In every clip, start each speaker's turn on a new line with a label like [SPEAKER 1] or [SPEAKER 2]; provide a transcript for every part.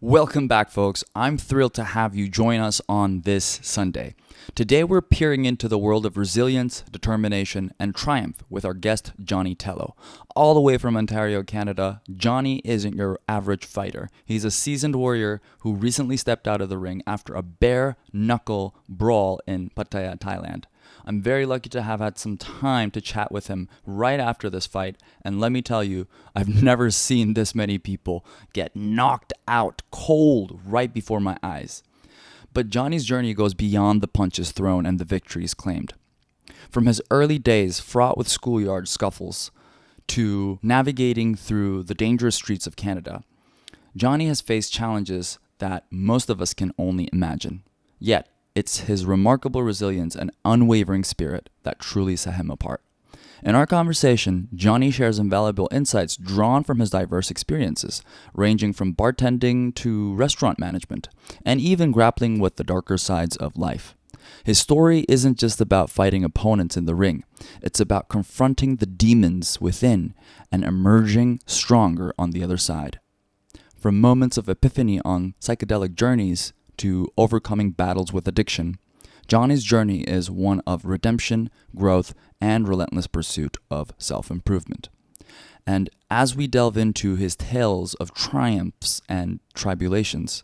[SPEAKER 1] Welcome back, folks. I'm thrilled to have you join us on this Sunday. Today, we're peering into the world of resilience, determination, and triumph with our guest, Jonny Tello. All the way from Ontario, Canada, Jonny isn't your average fighter. He's a seasoned warrior who recently stepped out of the ring after a bare-knuckle brawl in Pattaya, Thailand. I'm very lucky to have had some time to chat with him right after this fight, and let me tell you, I've never seen this many people get knocked out cold right before my eyes. But Jonny's journey goes beyond the punches thrown and the victories claimed. From his early days fraught with schoolyard scuffles to navigating through the dangerous streets of Canada, Jonny has faced challenges that most of us can only imagine. Yet, it's his remarkable resilience and unwavering spirit that truly set him apart. In our conversation, Jonny shares invaluable insights drawn from his diverse experiences, ranging from bartending to restaurant management, and even grappling with the darker sides of life. His story isn't just about fighting opponents in the ring, it's about confronting the demons within and emerging stronger on the other side. From moments of epiphany on psychedelic journeys to overcoming battles with addiction, Jonny's journey is one of redemption, growth, and relentless pursuit of self-improvement. And as we delve into his tales of triumphs and tribulations,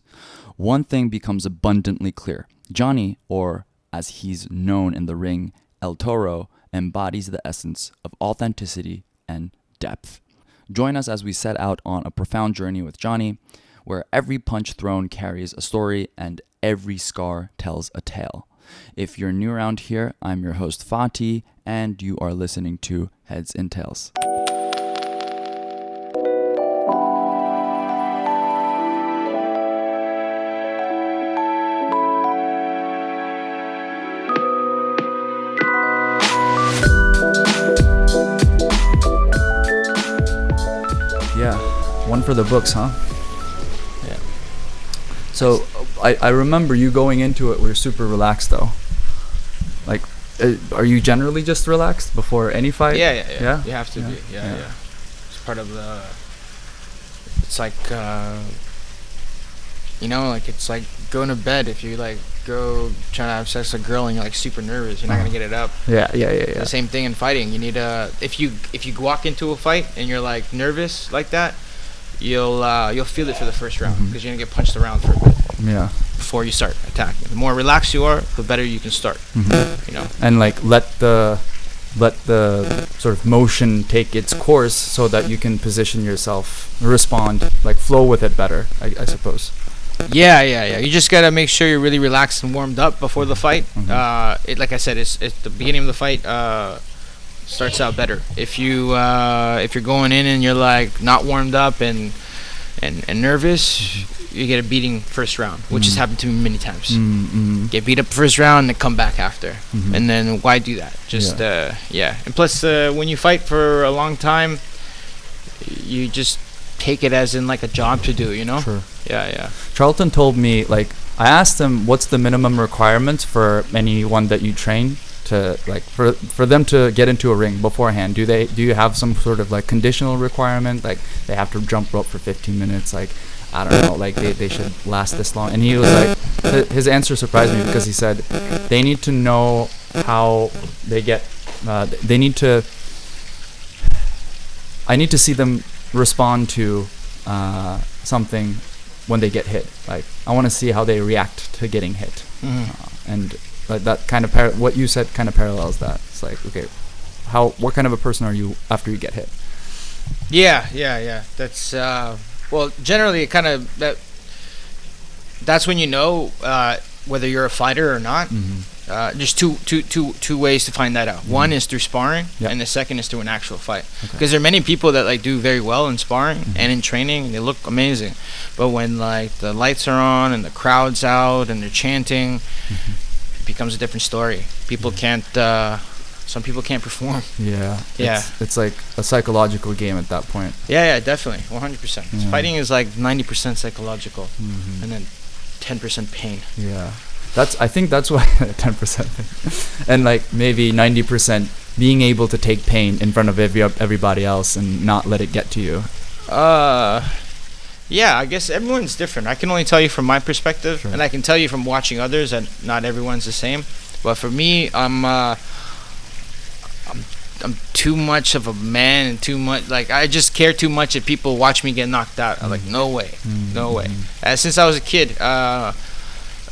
[SPEAKER 1] one thing becomes abundantly clear. Jonny, or as he's known in the ring, El Toro, embodies the essence of authenticity and depth. Join us as we set out on a profound journey with Jonny, where every punch thrown carries a story and every scar tells a tale. If you're new around here, I'm your host Fatih, and you are listening to Heads and Tails. Yeah, one for the books, huh?
[SPEAKER 2] Yeah.
[SPEAKER 1] So I remember you going into it, we were super relaxed though. Like, are you generally just relaxed before any fight?
[SPEAKER 2] Yeah. You have to be. Yeah. It's part of the. It's like, it's like going to bed. If you like go trying to have sex with a girl and you're like super nervous, you're not gonna get it up.
[SPEAKER 1] Yeah.
[SPEAKER 2] The same thing in fighting. You need if you walk into a fight and you're like nervous like that, you'll feel it for the first round because you're gonna get punched around for a bit.
[SPEAKER 1] Yeah.
[SPEAKER 2] Before you start attacking, the more relaxed you are, the better you can start.
[SPEAKER 1] And like let the sort of motion take its course so that you can position yourself, respond, like flow with it better, I suppose.
[SPEAKER 2] Yeah. You just gotta make sure you're really relaxed and warmed up before the fight. Like I said, it's the beginning of the fight starts out better. If you're going in and you're like not warmed up and nervous, you get a beating first round, which has happened to me many times. Get beat up first round and come back after. And then why do that? Just and plus when you fight for a long time, you just take it as in like a job to do, Sure. Yeah.
[SPEAKER 1] Charlton told me, like, I asked him what's the minimum requirements for anyone that you train to, like, for them to get into a ring beforehand. Do you have some sort of like conditional requirement, like they have to jump rope for 15 minutes, like I don't know, like they should last this long? And he was like, his answer surprised me because he said they need to know how they get I need to see them respond to something when they get hit. Like, I want to see how they react to getting hit. And that kind of what you said kind of parallels that. It's like, okay, what kind of a person are you after you get hit?
[SPEAKER 2] Yeah. That's well, generally it kind of that's when you know whether you're a fighter or not. There's two ways to find that out. One is through sparring, and the second is through an actual fight. Because there are many people that like do very well in sparring and in training, and they look amazing. But when like the lights are on and the crowd's out and they're chanting, it becomes a different story. People can't. Some people can't perform. Yeah.
[SPEAKER 1] It's like a psychological game at that point.
[SPEAKER 2] Yeah, definitely, 100%. Fighting is like 90% psychological, and then 10% pain.
[SPEAKER 1] Yeah. I think that's why 10% thing. And like maybe 90% being able to take pain in front of everybody else and not let it get to you.
[SPEAKER 2] Yeah, I guess everyone's different. I can only tell you from my perspective,
[SPEAKER 1] Sure.
[SPEAKER 2] and I can tell you from watching others that not everyone's the same. But for me, I'm too much of a man, and too much like I just care too much if people watch me get knocked out. I'm like, no way, no way. Since I was a kid, I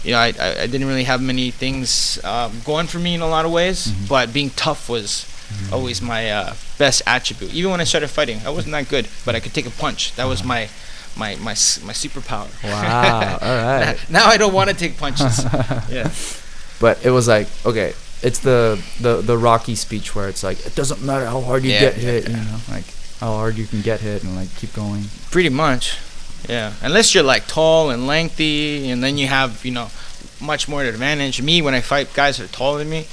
[SPEAKER 2] didn't really have many things going for me in a lot of ways, but being tough was always my best attribute. Even when I started fighting, I wasn't that good, but I could take a punch. That was my superpower.
[SPEAKER 1] Wow. All right.
[SPEAKER 2] Now I don't want to take punches. Yeah.
[SPEAKER 1] But it was like, okay, it's the Rocky speech where it's like, it doesn't matter how hard you get hit, you know, like how hard you can get hit and like keep going.
[SPEAKER 2] Pretty much. Yeah. Unless you're like tall and lengthy, and then you have, much more advantage. Me, when I fight guys that are taller than me,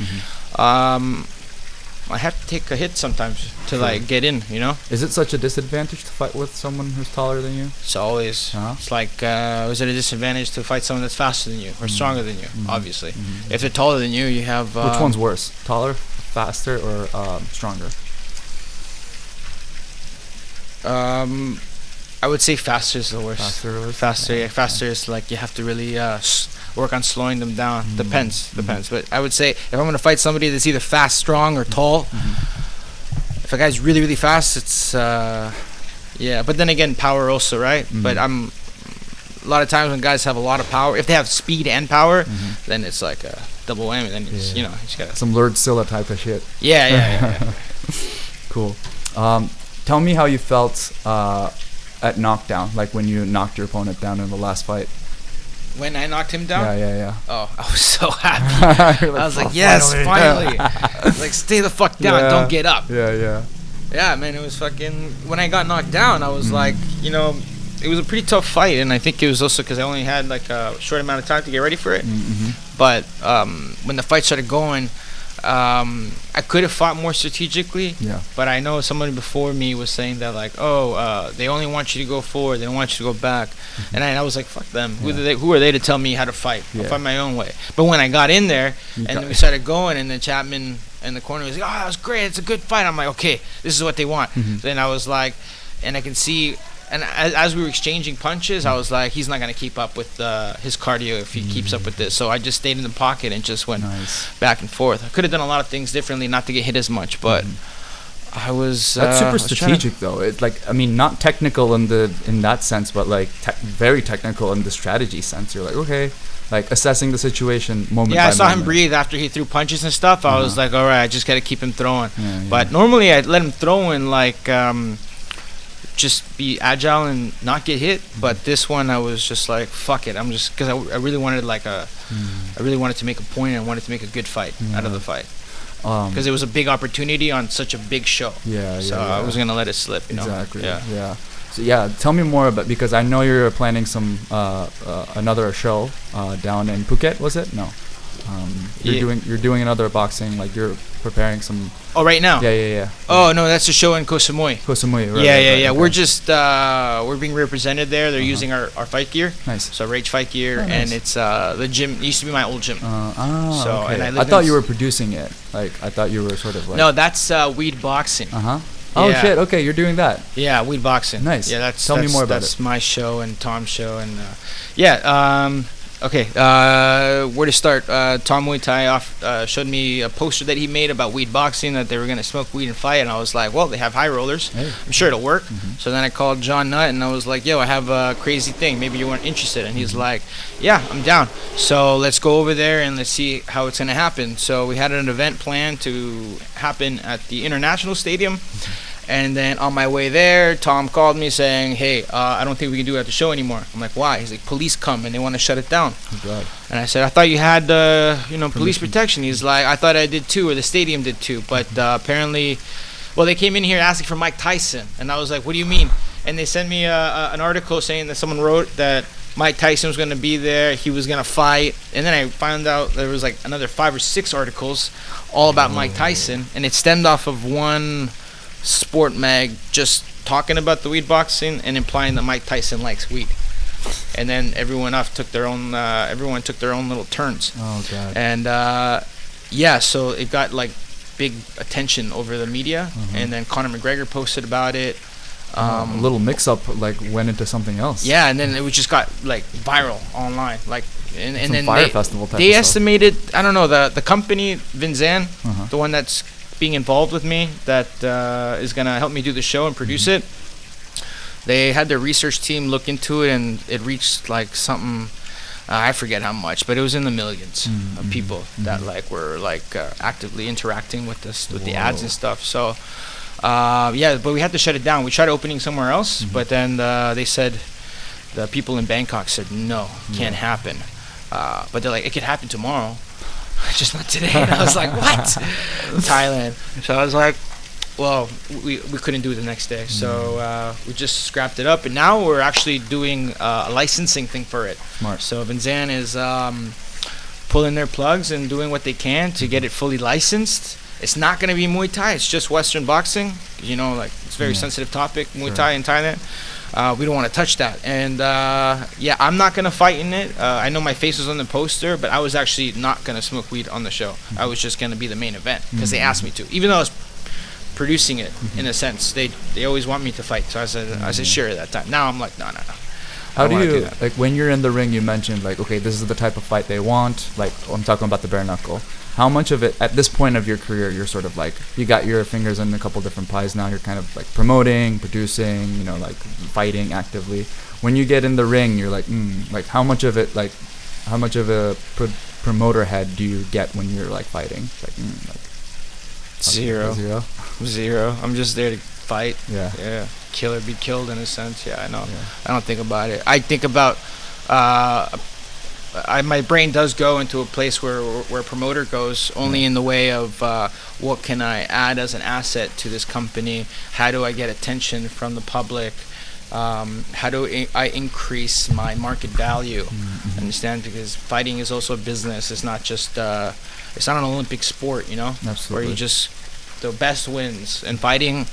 [SPEAKER 2] I have to take a hit sometimes to like get in,
[SPEAKER 1] Is it such a disadvantage to fight with someone who's taller than you?
[SPEAKER 2] It's always. It's like, is it a disadvantage to fight someone that's faster than you or stronger than you? Obviously. If they're taller than you, you have.
[SPEAKER 1] Which one's worse? Taller, faster, or stronger?
[SPEAKER 2] I would say faster is the worst.
[SPEAKER 1] Faster,
[SPEAKER 2] yeah. Faster is like you have to really work on slowing them down. Depends. But I would say if I'm gonna fight somebody that's either fast, strong, or tall, if a guy's really, really fast, it's yeah. But then again, power also, right? But a lot of times when guys have a lot of power, if they have speed and power, then it's like a double whammy. Then it's you just gotta
[SPEAKER 1] some Lord Scylla type of shit.
[SPEAKER 2] Yeah.
[SPEAKER 1] Cool. Tell me how you felt at knockdown, like when you knocked your opponent down in the last fight.
[SPEAKER 2] When I knocked him down?
[SPEAKER 1] Yeah.
[SPEAKER 2] Oh, I was so happy. I was like, yes, finally. Like, stay the fuck down. Don't get up.
[SPEAKER 1] Yeah.
[SPEAKER 2] Yeah, man, it was fucking... When I got knocked down, I was like, it was a pretty tough fight. And I think it was also because I only had like a short amount of time to get ready for it. But when the fight started going, I could have fought more strategically, but I know somebody before me was saying that like, they only want you to go forward, they don't want you to go back, and I was like, fuck them. Who are they to tell me how to fight? I'll fight my own way. But when I got in there and we started going, and then Chapman in the corner was like, that was great, it's a good fight. I'm like, okay, this is what they want. Then I was like, and I can see. And as we were exchanging punches, I was like, he's not going to keep up with his cardio if he keeps up with this. So I just stayed in the pocket and just went back and forth. I could have done a lot of things differently not to get hit as much, but I was...
[SPEAKER 1] That's super strategic, though. It's like, I mean, not technical in that sense, but like very technical in the strategy sense. You're like, okay, like assessing the situation moment by moment.
[SPEAKER 2] Yeah, I saw him breathe after he threw punches and stuff. I was like, all right, I just got to keep him throwing. But normally I'd let him throw in like... just be agile and not get hit, but this one I was just like, fuck it, I'm just, because I really wanted like I really wanted to make a point, and I wanted to make a good fight out of the fight, because it was a big opportunity on such a big show. So I was gonna let it slip,
[SPEAKER 1] Exactly. So tell me more about, because I know you're planning some another show down in Phuket, was it? No. You're doing another boxing, like you're preparing some.
[SPEAKER 2] Oh, right now?
[SPEAKER 1] Yeah.
[SPEAKER 2] Oh no, that's a show in Koh Samui.
[SPEAKER 1] Right.
[SPEAKER 2] Yeah. We're just we're being represented there. They're using our fight gear.
[SPEAKER 1] Nice.
[SPEAKER 2] So Rage fight gear, and it's the gym. It used to be my old gym.
[SPEAKER 1] Okay. And I thought you were producing it. Like I thought you were sort of like.
[SPEAKER 2] No, that's weed boxing.
[SPEAKER 1] Oh shit! Okay, you're doing that.
[SPEAKER 2] Yeah, weed boxing.
[SPEAKER 1] Nice.
[SPEAKER 2] Yeah,
[SPEAKER 1] tell me more about it.
[SPEAKER 2] That's my show and Tom's show, and okay, where to start? Tom Muay Thai showed me a poster that he made about weed boxing, that they were going to smoke weed and fight, and I was like, well, they have high rollers. Hey. I'm sure it'll work. So then I called John Nutt, and I was like, yo, I have a crazy thing. Maybe you weren't interested. And he's like, yeah, I'm down. So let's go over there and let's see how it's going to happen. So we had an event planned to happen at the International Stadium. And then on my way there, Tom called me saying, hey, I don't think we can do it at the show anymore. I'm like, why? He's like, police come and they want to shut it down.
[SPEAKER 1] God.
[SPEAKER 2] And I said, I thought you had, police protection. He's like, I thought I did too, or the stadium did too. But apparently, well, they came in here asking for Mike Tyson. And I was like, what do you mean? And they sent me an article saying that someone wrote that Mike Tyson was going to be there. He was going to fight. And then I found out there was like another 5 or 6 articles all about Mike Tyson. And it stemmed off of one sport mag just talking about the weed boxing and implying that Mike Tyson likes weed, and then everyone took their own little turns.
[SPEAKER 1] Oh god.
[SPEAKER 2] And so it got like big attention over the media, and then Conor McGregor posted about it.
[SPEAKER 1] A little mix-up like went into something else.
[SPEAKER 2] Yeah, and then it just got like viral online, like and then
[SPEAKER 1] Fire festival type
[SPEAKER 2] they
[SPEAKER 1] of
[SPEAKER 2] estimated, I don't know, the company Vinzan, the one that's being involved with me, that is gonna help me do the show and produce it. They had their research team look into it, and it reached like something. I forget how much, but it was in the millions of people that like were like actively interacting with this, with the ads and stuff. So, yeah, but we had to shut it down. We tried opening somewhere else, but then they said, the people in Bangkok said no, can't happen. But they're like, it could happen tomorrow, just not today. And I was like, what? Thailand. So I was like, well, we couldn't do it the next day, so we just scrapped it up, and now we're actually doing a licensing thing for it.
[SPEAKER 1] Smart.
[SPEAKER 2] So Vinzan is pulling their plugs and doing what they can to get it fully licensed. It's not going to be Muay Thai, it's just Western boxing. You know, like, it's a very sensitive topic, Muay Thai in Thailand. We don't want to touch that. And yeah, I'm not going to fight in it. I know my face was on the poster, but I was actually not going to smoke weed on the show. I was just going to be the main event because they asked me to, even though I was producing it in a sense. They always want me to fight, so I said sure at that time. Now I'm like, no.
[SPEAKER 1] How do you, like, when you're in the ring, you mentioned like, okay, this is the type of fight they want, like, I'm talking about the bare knuckle. How much of it at this point of your career, you're sort of like, you got your fingers in a couple different pies now, you're kind of like promoting, producing, you know, like fighting actively. When you get in the ring, you're like, like, how much of it, like, how much of a promoter head do you get when you're like fighting? Like,
[SPEAKER 2] Zero. I'm just there to fight. Yeah. Kill or be killed in a sense. Yeah, I know. Yeah. I don't think about it. I think about my brain does go into a place where a promoter goes, only in the way of what can I add as an asset to this company? How do I get attention from the public? How do I increase my market value? Understand? Because fighting is also a business. It's not just it's not an Olympic sport, you know.
[SPEAKER 1] Absolutely.
[SPEAKER 2] Where you just, the best wins. And fighting,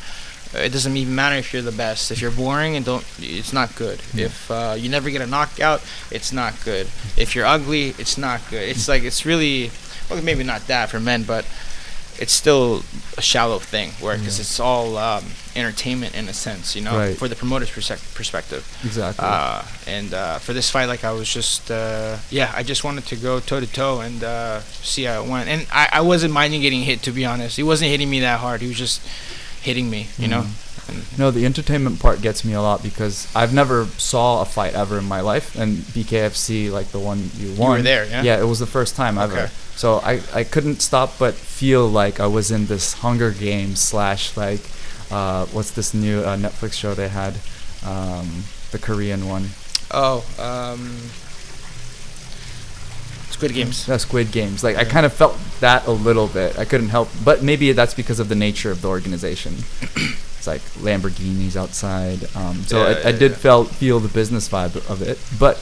[SPEAKER 2] it doesn't even matter if you're the best. If you're boring and it's not good. If you never get a knockout, it's not good. If you're ugly, it's not good. It's like, it's really, well, maybe not that for men, but it's still a shallow thing, because it's all entertainment in a sense, you know, for the promoter's perspective.
[SPEAKER 1] Exactly.
[SPEAKER 2] And for this fight, like, I was just, I just wanted to go toe to toe and see how it went. And I wasn't minding getting hit, to be honest. He wasn't hitting me that hard. He was just hitting me, you know.
[SPEAKER 1] No, the entertainment part gets me a lot because I've never saw a fight ever in my life, and BKFC, like the one you won.
[SPEAKER 2] You were there, yeah?
[SPEAKER 1] Yeah, it was the first time ever. So I couldn't stop but feel like I was in this Hunger Games / like, what's this new Netflix show they had? The Korean one.
[SPEAKER 2] Squid Games.
[SPEAKER 1] Yeah, Squid Games. Like, I kind of felt that a little bit. I couldn't help, but maybe that's because of the nature of the organization. It's like Lamborghinis outside. I did feel the business vibe of it. But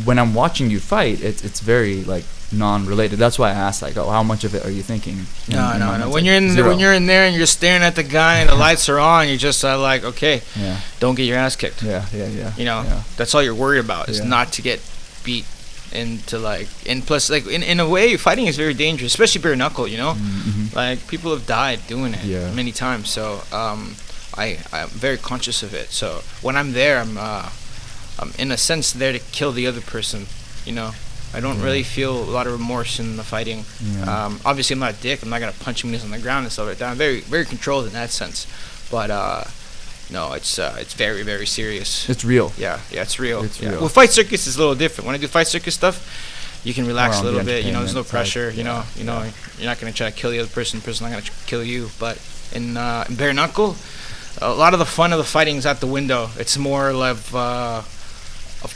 [SPEAKER 1] when I'm watching you fight, it's very like non-related. That's why I asked, like, how much of it are you thinking?
[SPEAKER 2] No. When you're in there and you're staring at the guy and the lights are on, you just are like, okay, don't get your ass kicked.
[SPEAKER 1] Yeah.
[SPEAKER 2] You know, that's all you're worried about is not to get beat. And to like, and plus, like, in a way, fighting is very dangerous, especially bare knuckle, you know. Like, people have died doing it many times. So I'm very conscious of it. So when I'm there, I'm in a sense there to kill the other person, you know. I don't really feel a lot of remorse in the fighting. Obviously, I'm not a dick. I'm not gonna punch him on the ground and stuff like that. I'm very, very controlled in that sense. But no, it's very, very serious.
[SPEAKER 1] It's real.
[SPEAKER 2] Yeah, it's real.
[SPEAKER 1] It's real.
[SPEAKER 2] Well, Fight Circus is a little different. When I do Fight Circus stuff, you can relax a little bit. You know, there's no pressure. You know, you're not gonna try to kill the other person. The person's not gonna kill you. But in bare knuckle, a lot of the fun of the fighting is out the window. It's more of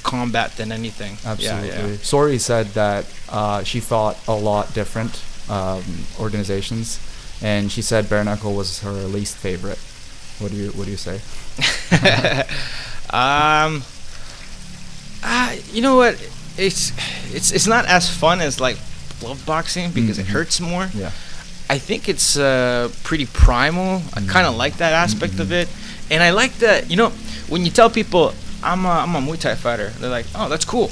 [SPEAKER 2] combat than anything.
[SPEAKER 1] Absolutely. Yeah. Sori said that she fought a lot different organizations, and she said bare knuckle was her least favorite. What do you say?
[SPEAKER 2] You know what? It's not as fun as like glove boxing because it hurts more.
[SPEAKER 1] Yeah.
[SPEAKER 2] I think it's pretty primal. I kind of like that aspect of it, and I like that. You know, when you tell people I'm a Muay Thai fighter, they're like, oh, that's cool.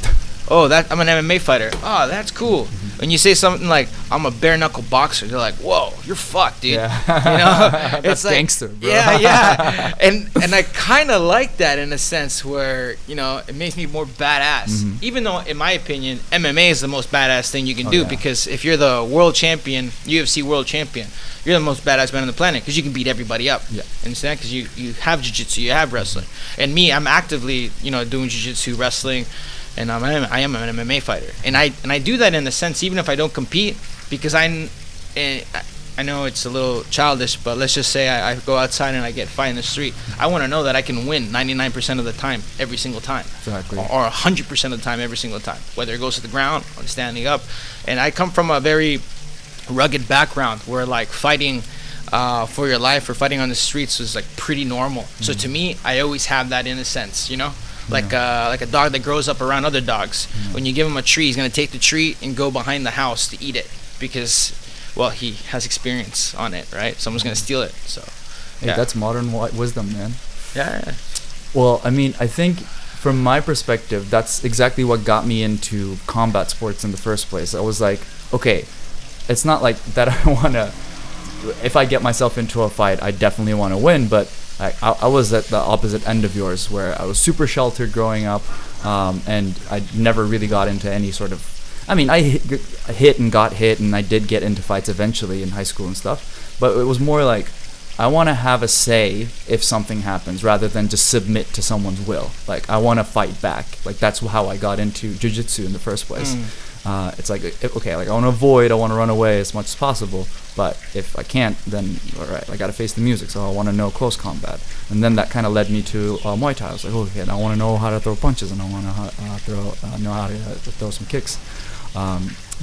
[SPEAKER 2] Oh, I'm an MMA fighter. Oh, that's cool. when you say something like I'm a bare knuckle boxer, they're like, whoa, you're fucked, dude.
[SPEAKER 1] Yeah.
[SPEAKER 2] You know,
[SPEAKER 1] That's like gangster, bro.
[SPEAKER 2] Yeah. And I kind of like that in a sense where, you know, it makes me more badass. Even though, in my opinion, MMA is the most badass thing you can do, because if you're the world champion, UFC world champion, you're the most badass man on the planet because you can beat everybody up. Yeah. Understand? Because you have jiu-jitsu, you have wrestling. And me, I'm actively, you know, doing jiu-jitsu, wrestling, and I am an MMA fighter. And I do that in the sense, even if I don't compete, because I know it's a little childish, but let's just say I go outside and I get fight in the street. I want to know that I can win 99% of the time, every single time. Exactly. Or 100% of the time, every single time. Whether it goes to the ground or standing up. And I come from a very rugged background where like fighting for your life or fighting on the streets was like pretty normal. So to me, I always have that in a sense, you know, like a dog that grows up around other dogs. When you give him a tree, he's gonna take the tree and go behind the house to eat it because, well, he has experience on it, right? Someone's gonna steal it. So
[SPEAKER 1] hey, that's modern wisdom, man.
[SPEAKER 2] Yeah.
[SPEAKER 1] Well, I mean, I think from my perspective, that's exactly what got me into combat sports in the first place. I was like, okay, it's not like that I want to, if I get myself into a fight, I definitely want to win, but I was at the opposite end of yours where I was super sheltered growing up, and I never really got into any sort of, I mean, I hit and got hit, and I did get into fights eventually in high school and stuff, but it was more like, I want to have a say if something happens rather than just submit to someone's will. Like, I want to fight back. Like, that's how I got into jiu-jitsu in the first place. It's like, okay, like I want to avoid, I want to run away as much as possible, but if I can't, then all right, I got to face the music, so I want to know close combat. And then that kind of led me to Muay Thai. I was like, okay, I want to know how to throw punches, and I want to know how to throw some kicks.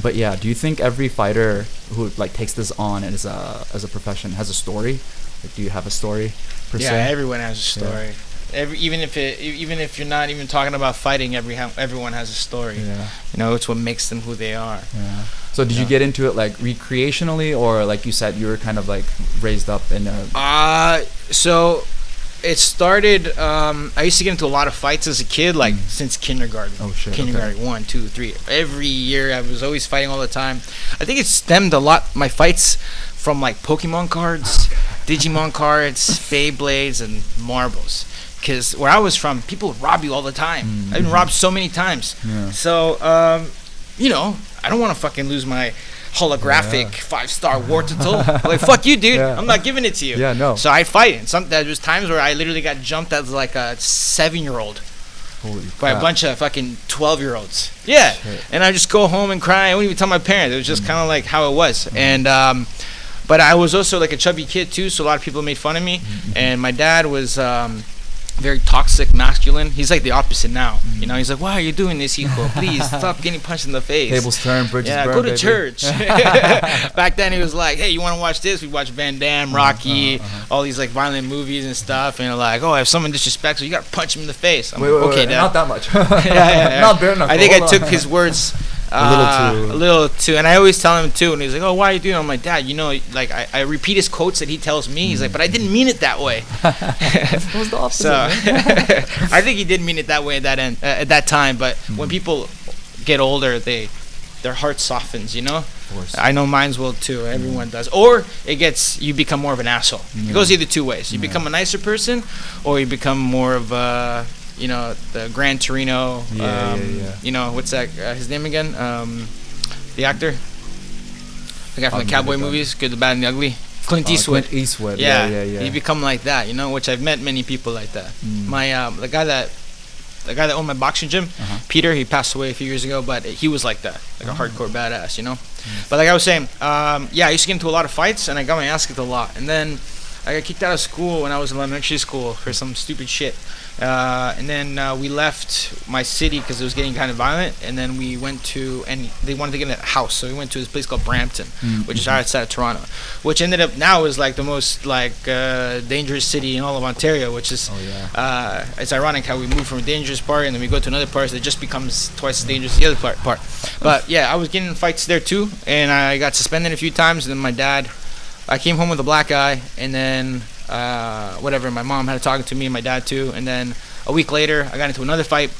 [SPEAKER 1] But yeah, do you think every fighter who like takes this on as a profession has a story? Like, do you have a story per se?
[SPEAKER 2] Yeah, everyone has a story. Yeah. Even if you're not even talking about fighting, everyone has a story. Yeah. You know, it's what makes them who they are.
[SPEAKER 1] Yeah. So did you get into it like recreationally, or like you said, you were kind of like raised up in a?
[SPEAKER 2] So it started. I used to get into a lot of fights as a kid, like since kindergarten.
[SPEAKER 1] Oh shit.
[SPEAKER 2] Kindergarten, okay. 1, 2, 3. Every year, I was always fighting all the time. I think it stemmed a lot my fights from like Pokemon cards, Digimon cards, Beyblades, and marbles. Because where I was from, people would rob you all the time. I've been robbed so many times. Yeah. So, you know, I don't want to fucking lose my holographic 5-star war turtle. Like, fuck you, dude. Yeah. I'm not giving it to you.
[SPEAKER 1] Yeah, no.
[SPEAKER 2] So I fight. And there was times where I literally got jumped as like a 7-year-old.
[SPEAKER 1] Holy
[SPEAKER 2] by
[SPEAKER 1] crap.
[SPEAKER 2] A bunch of fucking 12-year-olds. Yeah. Shit. And I just go home and cry. I wouldn't even tell my parents. It was just kind of like how it was. And, but I was also like a chubby kid too, so a lot of people made fun of me. And my dad was very toxic, masculine. He's like the opposite now. You know, he's like, why are you doing this, Hijo? Please stop getting punched in the face.
[SPEAKER 1] Tables turn, bridges burn,
[SPEAKER 2] go to
[SPEAKER 1] baby.
[SPEAKER 2] Church. Back then he was like, hey, you want to watch this? We'd watch Van Damme, Rocky, all these like violent movies and stuff, and like, oh, if someone disrespects you, you gotta punch him in the face. I'm
[SPEAKER 1] wait,
[SPEAKER 2] like, okay,
[SPEAKER 1] Dad.
[SPEAKER 2] Not
[SPEAKER 1] that much.
[SPEAKER 2] Not
[SPEAKER 1] bare knuckle.
[SPEAKER 2] I think I took his words a little too, and I always tell him too, and he's like, oh, why are you doing it? I'm like, Dad, you know, like I repeat his quotes that he tells me. He's like, but I didn't mean it that way.
[SPEAKER 1] It was the opposite.
[SPEAKER 2] So I think he did mean it that way at that time, but when people get older, their heart softens, you know. Of course. I know mine's will too. Everyone does. Or you become more of an asshole. It goes either two ways. You become a nicer person, or you become more of a, you know, the Gran Torino. You know, what's that? His name again? The actor, the guy from the cowboy movies, Good, the Bad, and the Ugly. Clint Eastwood.
[SPEAKER 1] Clint Eastwood.
[SPEAKER 2] Yeah.
[SPEAKER 1] Yeah.
[SPEAKER 2] You become like that, you know, which I've met many people like that. My the guy that owned my boxing gym, Peter, he passed away a few years ago, but he was like that, like a hardcore badass, you know. But like I was saying, I used to get into a lot of fights, and I got my ass kicked a lot, and then I got kicked out of school when I was in elementary school for some stupid shit. And then we left my city because it was getting kind of violent, and then we went to, and they wanted to get in a house, so we went to this place called Brampton, which is outside of Toronto, which ended up now is like the most like dangerous city in all of Ontario, which is it's ironic how we move from a dangerous part and then we go to another part that just becomes twice as dangerous as the other part. But yeah, I was getting in fights there too, and I got suspended a few times, and then I came home with a black eye, and then my mom had to talk to me and my dad too, and then a week later I got into another fight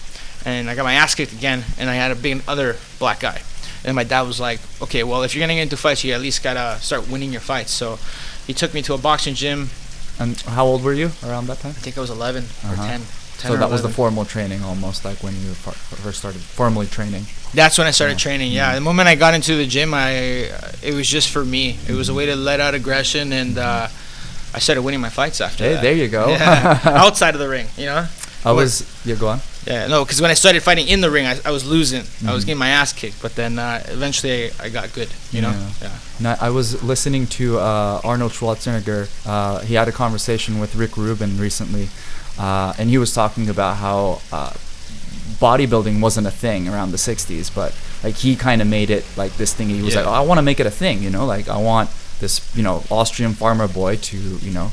[SPEAKER 2] and I got my ass kicked again, and I had a big other black eye. And my dad was like, okay, well, if you're gonna get into fights, you at least gotta start winning your fights. So he took me to a boxing gym.
[SPEAKER 1] And how old were you around that time?
[SPEAKER 2] I think I was 11 or 10.
[SPEAKER 1] So that was the formal training, almost like when you first started formally training.
[SPEAKER 2] That's when I started training. Yeah, the moment I got into the gym, it was just for me. It was a way to let out aggression, and I started winning my fights after that.
[SPEAKER 1] There you go.
[SPEAKER 2] Yeah. Outside of the ring, you know.
[SPEAKER 1] Yeah, go on.
[SPEAKER 2] Yeah, no, because when I started fighting in the ring, I was losing. I was getting my ass kicked, but then eventually I got good, you know? Yeah.
[SPEAKER 1] Now, I was listening to Arnold Schwarzenegger. He had a conversation with Rick Rubin recently, and he was talking about how bodybuilding wasn't a thing around the 60s, but like he kind of made it like this thing. He was like, oh, I want to make it a thing, you know? Like I want this, you know, Austrian farmer boy to, you know,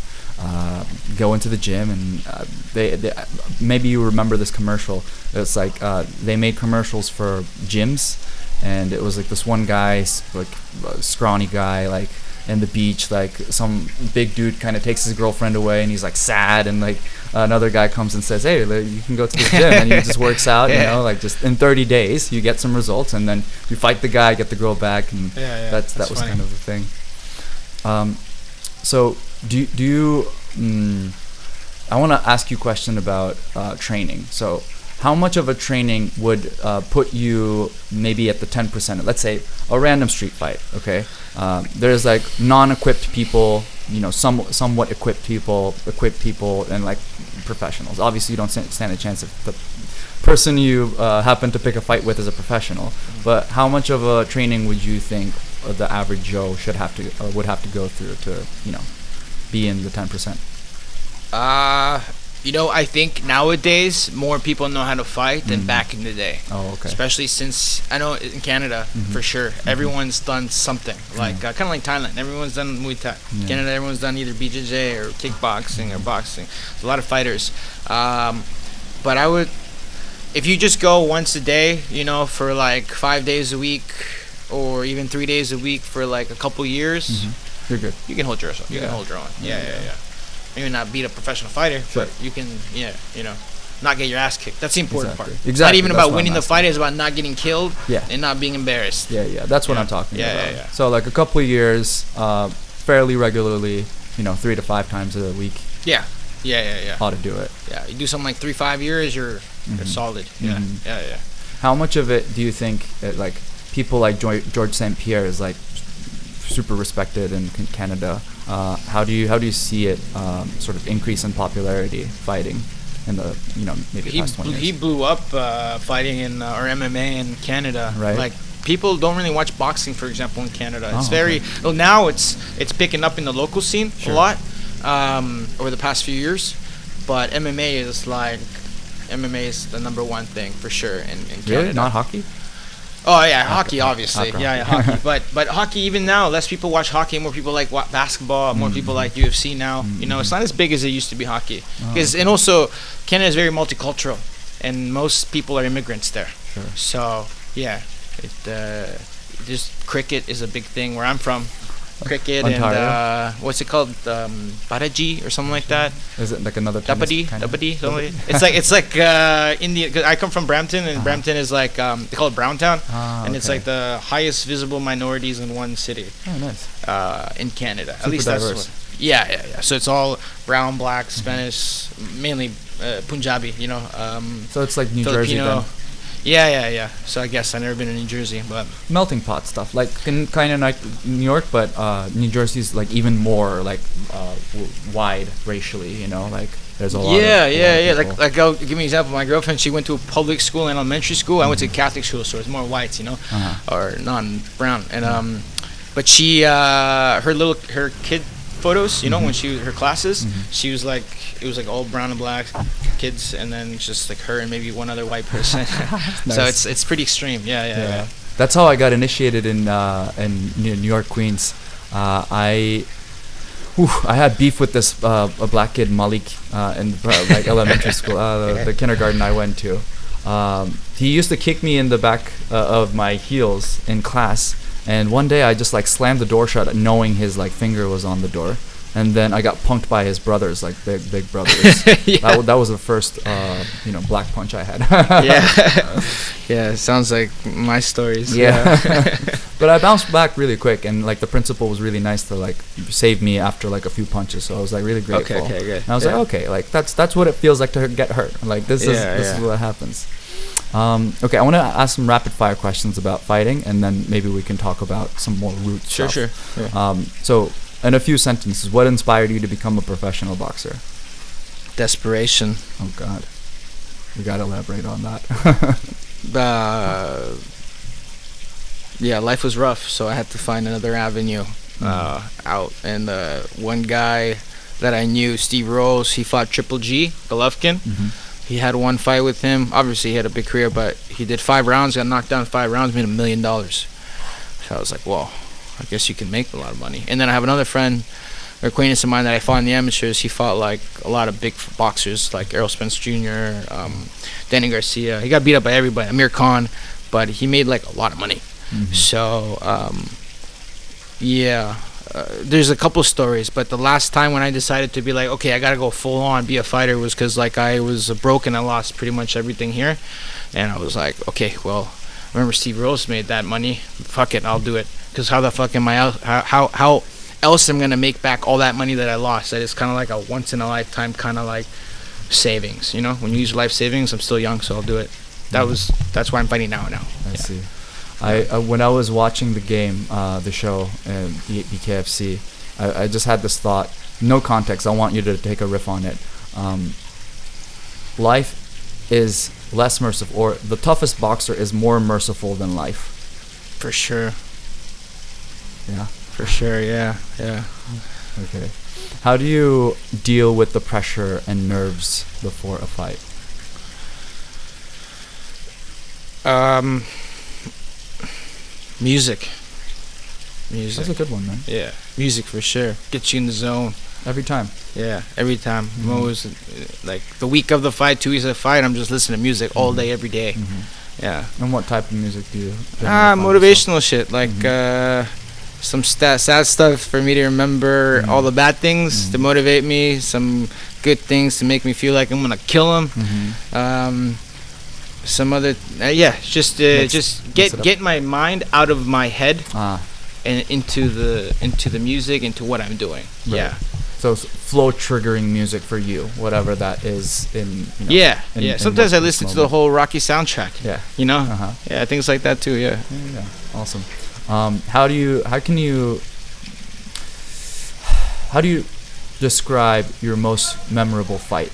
[SPEAKER 1] go into the gym, and they maybe you remember this commercial. It's like they made commercials for gyms, and it was like this one guy, like a scrawny guy, like in the beach, like some big dude kind of takes his girlfriend away, and he's like sad, and like another guy comes and says, hey, you can go to the gym, and he just works out, you know, like just in 30 days you get some results, and then you fight the guy, get the girl back, and that was funny. Kind of the thing. So do you I want to ask you a question about training. So how much of a training would put you maybe at the 10%? Let's say a random street fight, okay? There's like non-equipped people, you know, somewhat equipped people, and like professionals. Obviously you don't stand a chance if the person you happen to pick a fight with is a professional. But how much of a training would you think the average Joe would have to go through to, you know, be in the 10%?
[SPEAKER 2] You know, I think nowadays more people know how to fight than back in the day.
[SPEAKER 1] Oh, okay.
[SPEAKER 2] Especially since I know in Canada, for sure, everyone's done something. Like kind of like Thailand, everyone's done Muay Thai. Canada, everyone's done either BJJ or kickboxing or boxing. There's a lot of fighters. But I would, if you just go once a day, you know, for like 5 days a week, or even 3 days a week for like a couple years,
[SPEAKER 1] you're good.
[SPEAKER 2] You can hold yourself. You can hold your own. Yeah. Maybe not beat a professional fighter, but you can, you know, not get your ass kicked. That's the important part.
[SPEAKER 1] Exactly.
[SPEAKER 2] It's not even about winning the fight. It's about not getting killed and not being embarrassed.
[SPEAKER 1] Yeah. That's what I'm talking about. Yeah. So like a couple of years, fairly regularly, you know, 3 to 5 times a week.
[SPEAKER 2] Yeah.
[SPEAKER 1] How to do it.
[SPEAKER 2] Yeah. You do something like 3-5 years, you're solid. Yeah.
[SPEAKER 1] How much of it do you think like people like George St. Pierre is like super respected in Canada? How do you see it sort of increase in popularity fighting in the, you know, maybe the past 20 years?
[SPEAKER 2] He blew up fighting in or MMA in Canada.
[SPEAKER 1] Right.
[SPEAKER 2] Like people don't really watch boxing, for example, in Canada. It's well, now it's picking up in the local scene a lot over the past few years, but MMA is the number one thing for sure in Canada.
[SPEAKER 1] Really? Not hockey?
[SPEAKER 2] Oh yeah, hockey obviously. Yeah, hockey. But hockey, even now, less people watch hockey. More people like basketball. More people like UFC now. You know, it's not as big as it used to be hockey. And also, Canada is very multicultural, and most people are immigrants there.
[SPEAKER 1] Sure.
[SPEAKER 2] So yeah, just cricket is a big thing where I'm from. Cricket
[SPEAKER 1] Ontario.
[SPEAKER 2] And what's it called? Baraji or something like that.
[SPEAKER 1] Is it like another tennis kind of?
[SPEAKER 2] Dabadi. It's like India. Cause I come from Brampton, and Brampton is like they call it Browntown, and it's like the highest visible minorities in one city.
[SPEAKER 1] Oh, nice.
[SPEAKER 2] In Canada,
[SPEAKER 1] Super
[SPEAKER 2] at least
[SPEAKER 1] diverse.
[SPEAKER 2] that's what. Yeah. So it's all brown, black, Spanish, mainly Punjabi. You know.
[SPEAKER 1] So it's like New Jersey
[SPEAKER 2] Filipino.
[SPEAKER 1] then.
[SPEAKER 2] Yeah. So I guess I've never been to New Jersey, but
[SPEAKER 1] melting pot stuff, like kind of like New York, but New Jersey's like even more like wide racially, you know, like there's a lot of
[SPEAKER 2] like I'll give me an example. My girlfriend, she went to a public school and elementary school. I went to a Catholic school, so it's more whites, you know, or non-brown. And but she her kid photos, you know, when her classes, she was like, it was like all brown and black kids, and then just like her and maybe one other white person. Nice. So it's pretty extreme. Yeah.
[SPEAKER 1] That's how I got initiated in New York, Queens. I had beef with this a black kid, Malik, in like elementary school, the kindergarten I went to. He used to kick me in the back of my heels in class. And one day I just like slammed the door shut, knowing his like finger was on the door, and then I got punked by his brothers, like big brothers. That was the first black punch I had.
[SPEAKER 2] Yeah, it sounds like my stories.
[SPEAKER 1] Yeah. But I bounced back really quick, and like the principal was really nice to like save me after like a few punches. So I was like really grateful.
[SPEAKER 2] Okay, good.
[SPEAKER 1] And I was like, okay, like that's what it feels like to get hurt. Like this is what happens. Okay, I want to ask some rapid fire questions about fighting, and then maybe we can talk about some more root stuff.
[SPEAKER 2] Sure.
[SPEAKER 1] So, in a few sentences, what inspired you to become a professional boxer?
[SPEAKER 2] Desperation.
[SPEAKER 1] Oh God, we gotta elaborate on that.
[SPEAKER 2] Yeah, life was rough, so I had to find another avenue out. And one guy that I knew, Steve Rose, he fought Triple G, Golovkin. He had one fight with him. Obviously, he had a big career, but he did 5 rounds, got knocked down 5 rounds, made $1 million. So I was like, well, I guess you can make a lot of money. And then I have another friend, or acquaintance of mine that I fought in the amateurs. He fought like a lot of big boxers, like Errol Spence Jr., Danny Garcia. He got beat up by everybody, Amir Khan, but he made like a lot of money. So, there's a couple stories, but the last time when I decided to be like, okay, I gotta go full on be a fighter was because like I was broken. I lost pretty much everything here, and I was like, okay, well, remember Steve Rose made that money. Fuck it, I'll do it. Because how the fuck am I out? How else am I gonna make back all that money that I lost? That is kind of like a once in a lifetime kind of like savings. You know, when you use life savings, I'm still young, so I'll do it. That's why I'm fighting now.
[SPEAKER 1] I see. When I was watching the game, the show, BKFC, I just had this thought. No context. I want you to take a riff on it. Life is less merciful, or the toughest boxer is more merciful than life.
[SPEAKER 2] For sure.
[SPEAKER 1] Yeah.
[SPEAKER 2] For sure. Yeah.
[SPEAKER 1] Okay. How do you deal with the pressure and nerves before a fight?
[SPEAKER 2] Music.
[SPEAKER 1] That's a good one, man.
[SPEAKER 2] Yeah, music for sure. Gets you in the zone.
[SPEAKER 1] Every time.
[SPEAKER 2] Yeah, every time. I'm always like the week of the fight, 2 weeks of the fight, I'm just listening to music all day, every day. Yeah.
[SPEAKER 1] And what type of music do you?
[SPEAKER 2] Motivational shit, like some sad stuff for me to remember all the bad things to motivate me, some good things to make me feel like I'm gonna kill them. Some other just get my mind out of my head and into the music, into what I'm doing. Right. Yeah.
[SPEAKER 1] So flow triggering music for you, whatever that is
[SPEAKER 2] Sometimes I listen to the whole Rocky soundtrack.
[SPEAKER 1] Yeah.
[SPEAKER 2] You know. Yeah, things like that too. Yeah.
[SPEAKER 1] Yeah. Awesome. How do you describe your most memorable fight?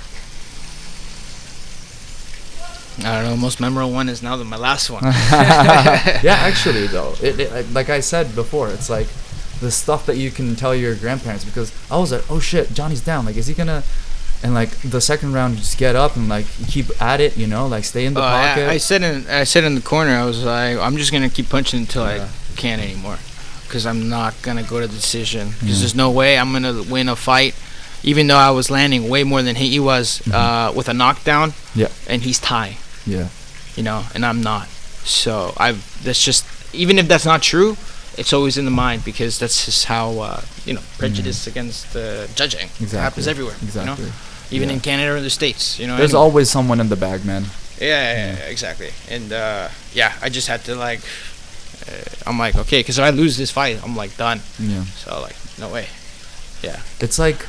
[SPEAKER 2] I don't know. Most memorable one is now my last one.
[SPEAKER 1] Yeah, actually, though, it like I said before, it's like the stuff that you can tell your grandparents, because I was like, oh shit, Johnny's down. Like, is he gonna? And like the second round, you just get up and like keep at it, you know, like stay in the pocket.
[SPEAKER 2] I said in the corner, I was like, I'm just gonna keep punching until I can't anymore, because I'm not gonna go to the decision. Because there's no way I'm gonna win a fight. Even though I was landing way more than he was with a knockdown, and he's Thai.
[SPEAKER 1] Yeah.
[SPEAKER 2] You know, and I'm not. So that's just, even if that's not true, it's always in the mind, because that's just how, prejudice against judging. Exactly. It happens everywhere.
[SPEAKER 1] Exactly.
[SPEAKER 2] You know? Even in Canada or the States, you know.
[SPEAKER 1] There's always someone in the bag, man.
[SPEAKER 2] Yeah, exactly. And, I just had to, like, I'm like, okay, because if I lose this fight, I'm, like, done.
[SPEAKER 1] Yeah.
[SPEAKER 2] So, like, no way. Yeah.
[SPEAKER 1] It's like,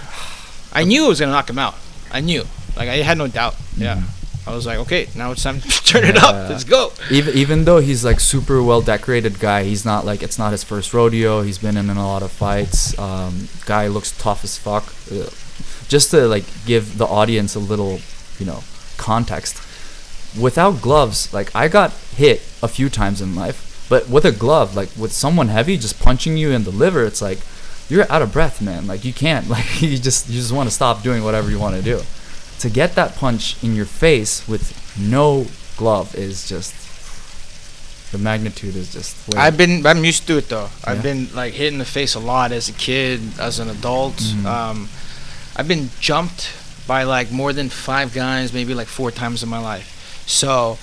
[SPEAKER 2] I knew I was going to knock him out. I knew. Like, I had no doubt. Yeah. I was like, okay, now it's time to turn it up. Let's go.
[SPEAKER 1] Even though he's like super well decorated guy, he's not like, it's not his first rodeo. He's been in a lot of fights. Guy looks tough as fuck. Just to like give the audience a little, context. Without gloves, like I got hit a few times in life, but with a glove, like with someone heavy just punching you in the liver, it's like you're out of breath, man. Like you can't, like you just want to stop doing whatever you want to do. To get that punch in your face with no glove is just, the magnitude is just way.
[SPEAKER 2] I'm used to it though.
[SPEAKER 1] Yeah.
[SPEAKER 2] I've been like hit in the face a lot as a kid, as an adult. I've been jumped by like more than 5 guys, maybe like 4 times in my life. So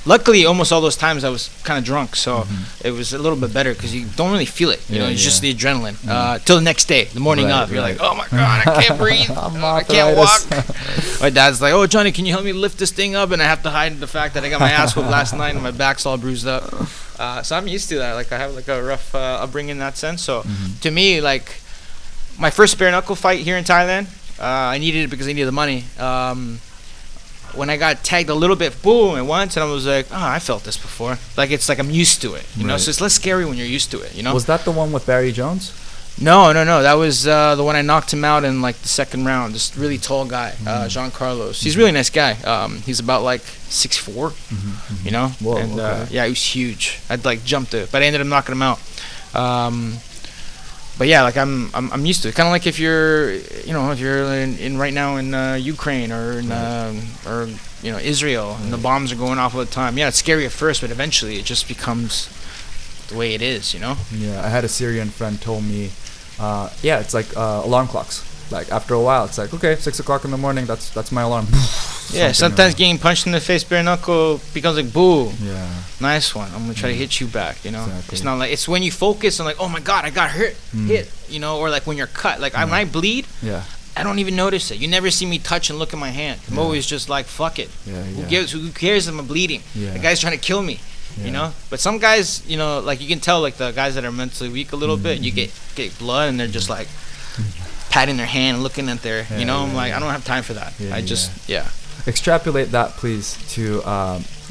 [SPEAKER 2] Luckily, almost all those times I was kind of drunk, so it was a little bit better because you don't really feel it. You know, it's just the adrenaline. Till the next day, the morning of, you're like, oh my god, I can't breathe, I can't walk. My dad's like, oh Johnny, can you help me lift this thing up? And I have to hide the fact that I got my ass whooped last night and my back's all bruised up. So I'm used to that. Like I have like a rough upbringing in that sense. So to me, like my first bare knuckle fight here in Thailand, I needed it because I needed the money. When I got tagged a little bit, boom, at once, and I was like, oh, I felt this before. Like, it's like I'm used to it, you know? So it's less scary when you're used to it, you know?
[SPEAKER 1] Was that the one with Barry Jones?
[SPEAKER 2] No. That was the one I knocked him out in, like, the second round. This really tall guy, Jean Carlos. He's a really nice guy. He's about, like, 6'4", you know?
[SPEAKER 1] Whoa,
[SPEAKER 2] and,
[SPEAKER 1] okay.
[SPEAKER 2] yeah, he was huge. I'd, like, jumped it, but I ended up knocking him out. But yeah, like I'm used to it. Kind of like if you're, you know, if you're in right now in Ukraine or in or you know Israel, and the bombs are going off all the time. Yeah, it's scary at first, but eventually it just becomes the way it is, you know.
[SPEAKER 1] Yeah, I had a Syrian friend told me, it's like alarm clocks. Like after a while, it's like okay, 6 o'clock in the morning. That's my alarm.
[SPEAKER 2] Yeah, sometimes getting punched in the face bare knuckle becomes like boo.
[SPEAKER 1] Yeah.
[SPEAKER 2] Nice one. I'm gonna try to hit you back. You know,
[SPEAKER 1] Exactly.
[SPEAKER 2] It's not like it's when you focus on like, oh my god, I got hit. You know, or like when you're cut. Like when I bleed, I don't even notice it. You never see me touch and look at my hand. I'm always just like, fuck it. Who cares if I'm bleeding? The guy's trying to kill me. You know, but some guys, you know, like you can tell, like the guys that are mentally weak a little bit, you get blood and they're just like patting their hand and looking at their, you know, I'm like, I don't have time for that.
[SPEAKER 1] Extrapolate that, please, to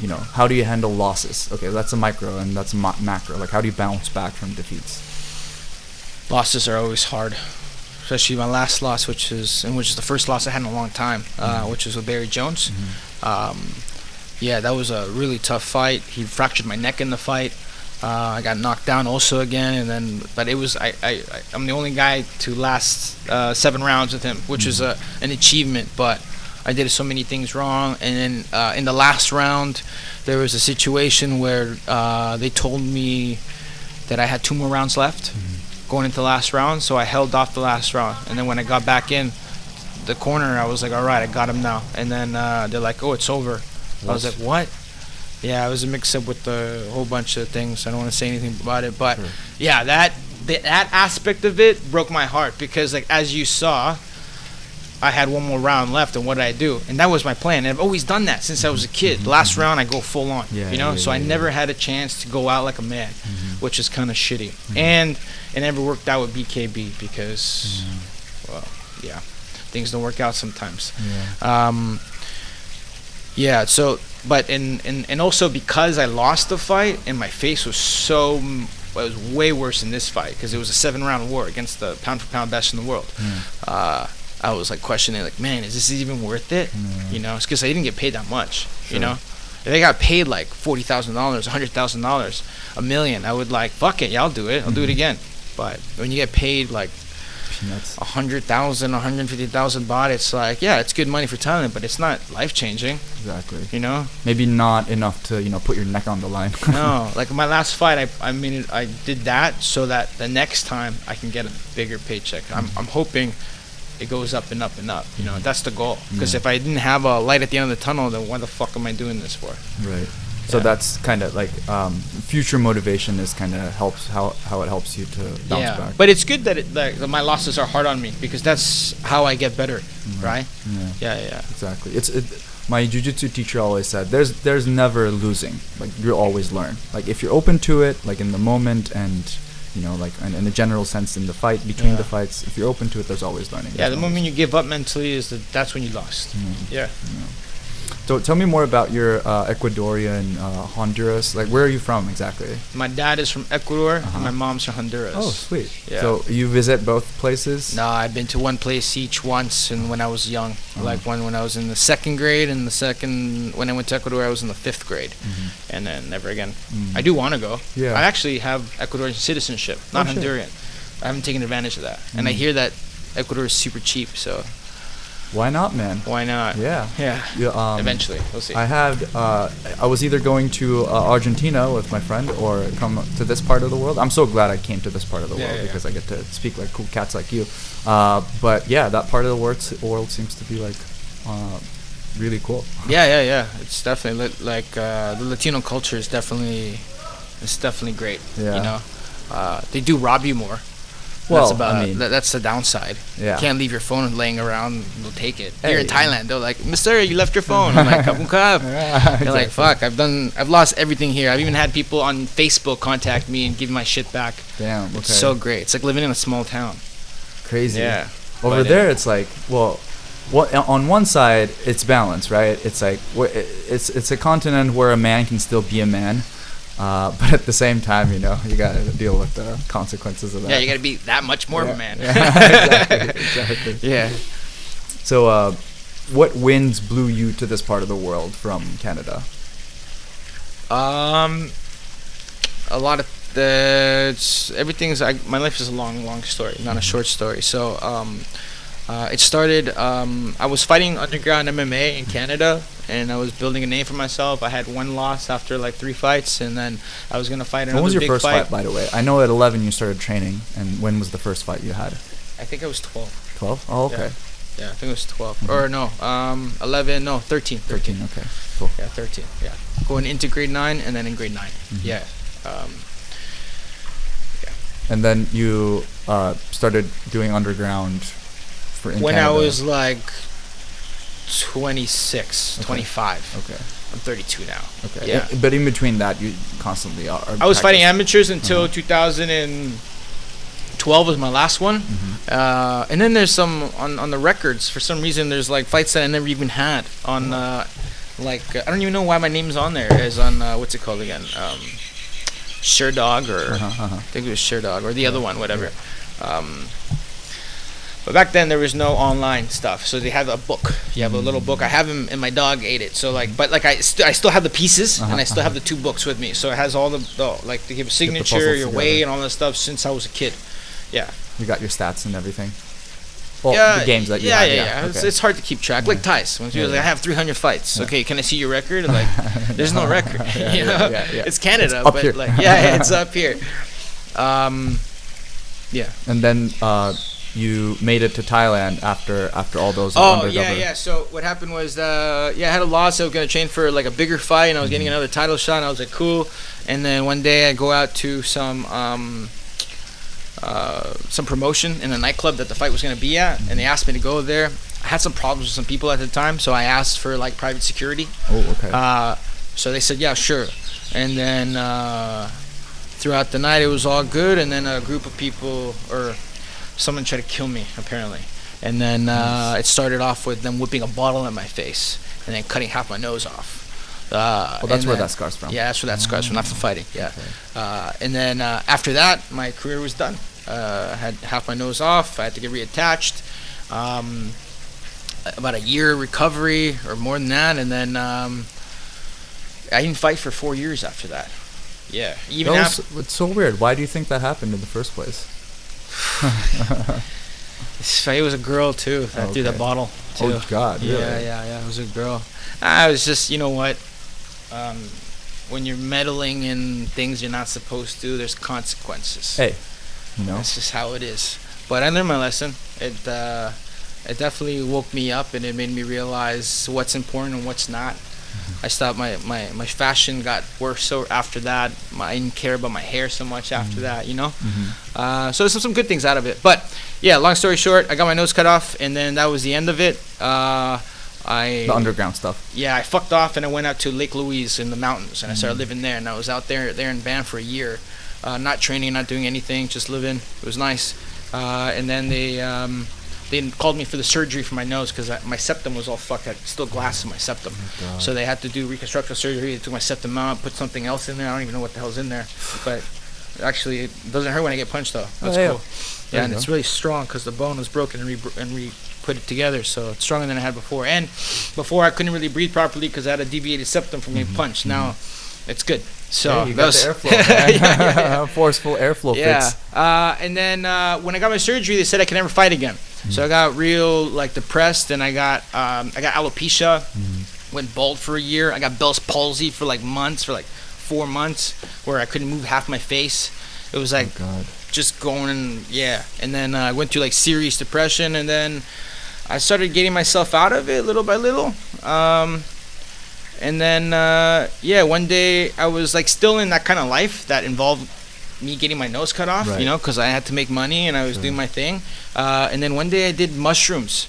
[SPEAKER 1] you know, how do you handle losses? Okay, that's a micro and that's a macro. Like, how do you bounce back from defeats?
[SPEAKER 2] Losses are always hard, especially my last loss, which is the first loss I had in a long time, which was with Barry Jones. Yeah, that was a really tough fight. He fractured my neck in the fight. I got knocked down also again, but it was I'm the only guy to last 7 rounds with him, which is an achievement. But I did so many things wrong, and then in the last round, there was a situation where they told me that I had 2 more rounds left going into the last round, so I held off the last round. And then when I got back in the corner, I was like, all right, I got him now. And then they're like, oh, it's over. I was like, what? Yeah, it was a mix-up with a whole bunch of things. I don't want to say anything about it, but yeah, that aspect of it broke my heart because, like, as you saw, I had 1 more round left, and what did I do? And that was my plan. And I've always done that since I was a kid. The last round, I go full on, you know? So I never had a chance to go out like a man, which is kind of shitty. And it never worked out with BKB because, well, yeah, things don't work out sometimes. So, but and also because I lost the fight and my face was way worse in this fight because it was a 7-round war against the pound-for-pound best in the world. I was like questioning, like, man, is this even worth it? You know, it's because I didn't get paid that much. You know, if I got paid like $40,000, $100,000, $1 million, I would like, fuck it, yeah, I'll do it. I'll do it again. But when you get paid like peanuts. 100,000, 150,000 baht, it's like, yeah, it's good money for Thailand, but it's not life-changing.
[SPEAKER 1] Exactly.
[SPEAKER 2] You know?
[SPEAKER 1] Maybe not enough to, put your neck on the line.
[SPEAKER 2] No, like my last fight, I did that so that the next time I can get a bigger paycheck. I'm hoping it goes up and up and up. You know, that's the goal. Because if I didn't have a light at the end of the tunnel, then why the fuck am I doing this for?
[SPEAKER 1] Right. So that's kind of like future motivation is kind of helps how it helps you to bounce back.
[SPEAKER 2] But it's good that my losses are hard on me because that's how I get better, right? Yeah.
[SPEAKER 1] Exactly. My jiu-jitsu teacher always said there's never losing. Like you always learn. Like if you're open to it, like in the moment and like in a general sense in the fight between the fights, if you're open to it, there's always learning.
[SPEAKER 2] Yeah, the moment you give up mentally that's when you lost. Yeah.
[SPEAKER 1] So tell me more about your Ecuadorian Honduras. Like, where are you from exactly?
[SPEAKER 2] My dad is from Ecuador, and my mom's from Honduras.
[SPEAKER 1] Oh, sweet.
[SPEAKER 2] Yeah.
[SPEAKER 1] So you visit both places?
[SPEAKER 2] No, I've been to one place each once, and when I was young, like one when I was in the 2nd grade, and the second when I went to Ecuador, I was in the 5th grade, and then never again. I do want to go. Yeah. I actually have Ecuadorian citizenship, not Honduran. I haven't taken advantage of that, and I hear that Ecuador is super cheap, so.
[SPEAKER 1] Why not, man?
[SPEAKER 2] Why not?
[SPEAKER 1] Yeah.
[SPEAKER 2] Eventually, we'll see.
[SPEAKER 1] I was either going to Argentina with my friend or come to this part of the world. I'm so glad I came to this part of the world because I get to speak like cool cats like you. But yeah, that part of the world seems to be like really cool.
[SPEAKER 2] Yeah. It's definitely the Latino culture is definitely great.
[SPEAKER 1] Yeah.
[SPEAKER 2] You know, they do rob you more.
[SPEAKER 1] Well,
[SPEAKER 2] That's about,
[SPEAKER 1] I mean,
[SPEAKER 2] that's the downside.
[SPEAKER 1] yeah.
[SPEAKER 2] You can't leave your phone laying around. They'll take it.
[SPEAKER 1] Hey.
[SPEAKER 2] Here in Thailand, they're like, "Mister, you left your phone." I'm like, "Kapung kap." They're like, "Fuck, I've lost everything here." I've even had people on Facebook contact me and give me my shit back.
[SPEAKER 1] Damn. Okay.
[SPEAKER 2] It's so great. It's like living in a small town.
[SPEAKER 1] Crazy.
[SPEAKER 2] Yeah.
[SPEAKER 1] Over
[SPEAKER 2] But,
[SPEAKER 1] there, it's like, well, what on one side it's balance, right? It's like it's a continent where a man can still be a man, but at the same time, you know, you gotta deal with the consequences of that.
[SPEAKER 2] Yeah, you gotta be that much more of a man.
[SPEAKER 1] Yeah, exactly.
[SPEAKER 2] Yeah.
[SPEAKER 1] So, what winds blew you to this part of the world from Canada?
[SPEAKER 2] A lot of my life is a long story, not a short story. So it started, I was fighting underground MMA in Canada, and I was building a name for myself. I had one loss after like 3 fights, and then I was gonna fight another big fight.
[SPEAKER 1] When was your first fight, by the way? I know at 11 you started training, and when was the first fight you had?
[SPEAKER 2] I think I was 12.
[SPEAKER 1] 12? Oh, okay.
[SPEAKER 2] Yeah, I think it was 12. Or no, 11, no, 13.
[SPEAKER 1] 13, okay, cool.
[SPEAKER 2] Yeah, 13, yeah. Going into grade 9, and then in grade 9. Yeah.
[SPEAKER 1] And then you started doing underground in
[SPEAKER 2] when
[SPEAKER 1] Canada.
[SPEAKER 2] I was like 26,
[SPEAKER 1] Okay.
[SPEAKER 2] 25.
[SPEAKER 1] Okay.
[SPEAKER 2] I'm 32 now.
[SPEAKER 1] Okay.
[SPEAKER 2] Yeah.
[SPEAKER 1] But in between that, you constantly are
[SPEAKER 2] I was fighting
[SPEAKER 1] practicing.
[SPEAKER 2] amateurs until 2012 was my last one. And then there's some on the records. For some reason, there's like fights that I never even had on. I don't even know why my name's on there. As on what's it called again? Sure Dog or I think it was Sure Dog or the other one, whatever. But back then there was no online stuff, so they had a book. You have a little book. I have them, and my dog ate it. So like, but like I still have the pieces, and I still have the 2 books with me. So it has all the like to give a signature,
[SPEAKER 1] puzzles
[SPEAKER 2] your
[SPEAKER 1] together.
[SPEAKER 2] weight, and all that stuff since I was a kid. Yeah.
[SPEAKER 1] You got your stats and everything. Well,
[SPEAKER 2] Yeah,
[SPEAKER 1] the games that you
[SPEAKER 2] yeah,
[SPEAKER 1] had.
[SPEAKER 2] yeah.
[SPEAKER 1] Okay.
[SPEAKER 2] It's hard to keep track. Like Ties. When people like, I have 300 fights. Okay, can I see your record? Like, there's no record. You know?
[SPEAKER 1] Yeah.
[SPEAKER 2] It's Canada,
[SPEAKER 1] It's up
[SPEAKER 2] but
[SPEAKER 1] here.
[SPEAKER 2] like, yeah, it's up here. Yeah.
[SPEAKER 1] And then you made it to Thailand after all those.
[SPEAKER 2] Oh
[SPEAKER 1] undercover.
[SPEAKER 2] yeah. So what happened was, I had a loss. I was gonna train for like a bigger fight, and I was getting another title shot. And I was like, cool. And then one day I go out to some promotion in a nightclub that the fight was gonna be at, and they asked me to go there. I had some problems with some people at the time, so I asked for like private security.
[SPEAKER 1] Oh, okay.
[SPEAKER 2] So they said, yeah, sure. And then throughout the night, it was all good. And then a group of people or someone tried to kill me, apparently. And then it started off with them whipping a bottle in my face and then cutting half my nose off.
[SPEAKER 1] That's where that scar's from.
[SPEAKER 2] Yeah, that's where that scar's from, not from fighting. Yeah.
[SPEAKER 1] Okay.
[SPEAKER 2] And then after that, my career was done. I had half my nose off. I had to get reattached. About a year recovery or more than that. And then I didn't fight for 4 years after that. Yeah. Even after.
[SPEAKER 1] It's so weird. Why do you think that happened in the first place?
[SPEAKER 2] It was a girl too that threw the bottle too.
[SPEAKER 1] Oh God! Really?
[SPEAKER 2] Yeah. It was a girl. I was just, you know what? When you're meddling in things you're not supposed to, there's consequences.
[SPEAKER 1] Hey, you know.
[SPEAKER 2] That's just how it is. But I learned my lesson. It definitely woke me up, and it made me realize what's important and what's not. I stopped my fashion got worse so after that. I didn't care about my hair so much after that, you know. So there's some good things out of it. But yeah, long story short, I got my nose cut off, and then that was the end of it.
[SPEAKER 1] The underground stuff.
[SPEAKER 2] Yeah, I fucked off, and I went out to Lake Louise in the mountains, and I started living there. And I was out there in band for a year, not training, not doing anything, just living. It was nice. And then they called me for the surgery for my nose because my septum was all fucked. I had still glass in my septum.
[SPEAKER 1] Oh,
[SPEAKER 2] so they had to do reconstructive surgery. They took my septum out, put something else in there. I don't even know what the hell's in there. But actually, it doesn't hurt when I get punched, though. That's cool. Yeah, and it's really strong because the bone was broken and we put it together. So it's stronger than I had before. And before, I couldn't really breathe properly because I had a deviated septum from getting punched. Now, it's good. So
[SPEAKER 1] you got the airflow. Yeah. Forceful airflow fits.
[SPEAKER 2] And then when I got my surgery, they said I could never fight again. So I got real depressed, and I got alopecia. Went bald for a year. I got Bell's palsy for months, for 4 months, where I couldn't move half my face. It was just going And then I went through serious depression, and then I started getting myself out of it little by little. And then one day I was like still in that kind of life that involved me getting my nose cut off, you know, because I had to make money and I was doing my thing. And then one day I did mushrooms.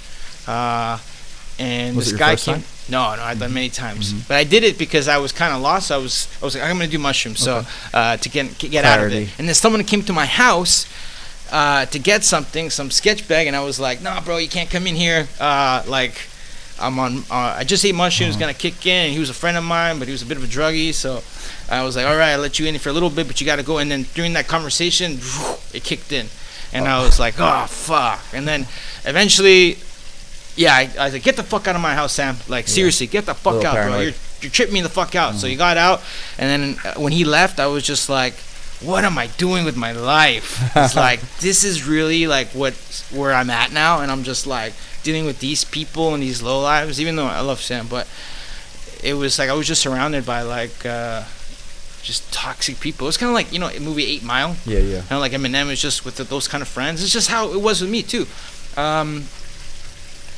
[SPEAKER 2] And
[SPEAKER 1] was
[SPEAKER 2] this
[SPEAKER 1] it your
[SPEAKER 2] guy
[SPEAKER 1] first
[SPEAKER 2] came.
[SPEAKER 1] time?
[SPEAKER 2] No, I'd done many times, but I did it because I was kind of lost. I was like, I'm gonna do mushrooms, so to get out of it. And then someone came to my house to get something, some sketch bag, and I was like, nah, bro, you can't come in here. Like, I'm on. I just ate mushrooms, gonna kick in. And he was a friend of mine, but he was a bit of a druggie, so I was like, all right, I'll let you in for a little bit, but you gotta go. And then during that conversation, it kicked in, and I was like, oh fuck. And then eventually. Yeah, I was like, get the fuck out of my house, Sam. Like, seriously, get the fuck out, bro. You're tripping me the fuck out. So he got out, and then when he left, I was just like, what am I doing with my life? It's like, this is really like where I'm at now, and I'm just like dealing with these people and these low lives, even though I love Sam, but it was like I was just surrounded by like just toxic people. It's kind of like, you know, movie 8 Mile.
[SPEAKER 1] Yeah.
[SPEAKER 2] Kind of like Eminem is just with those kind of friends. It's just how it was with me too.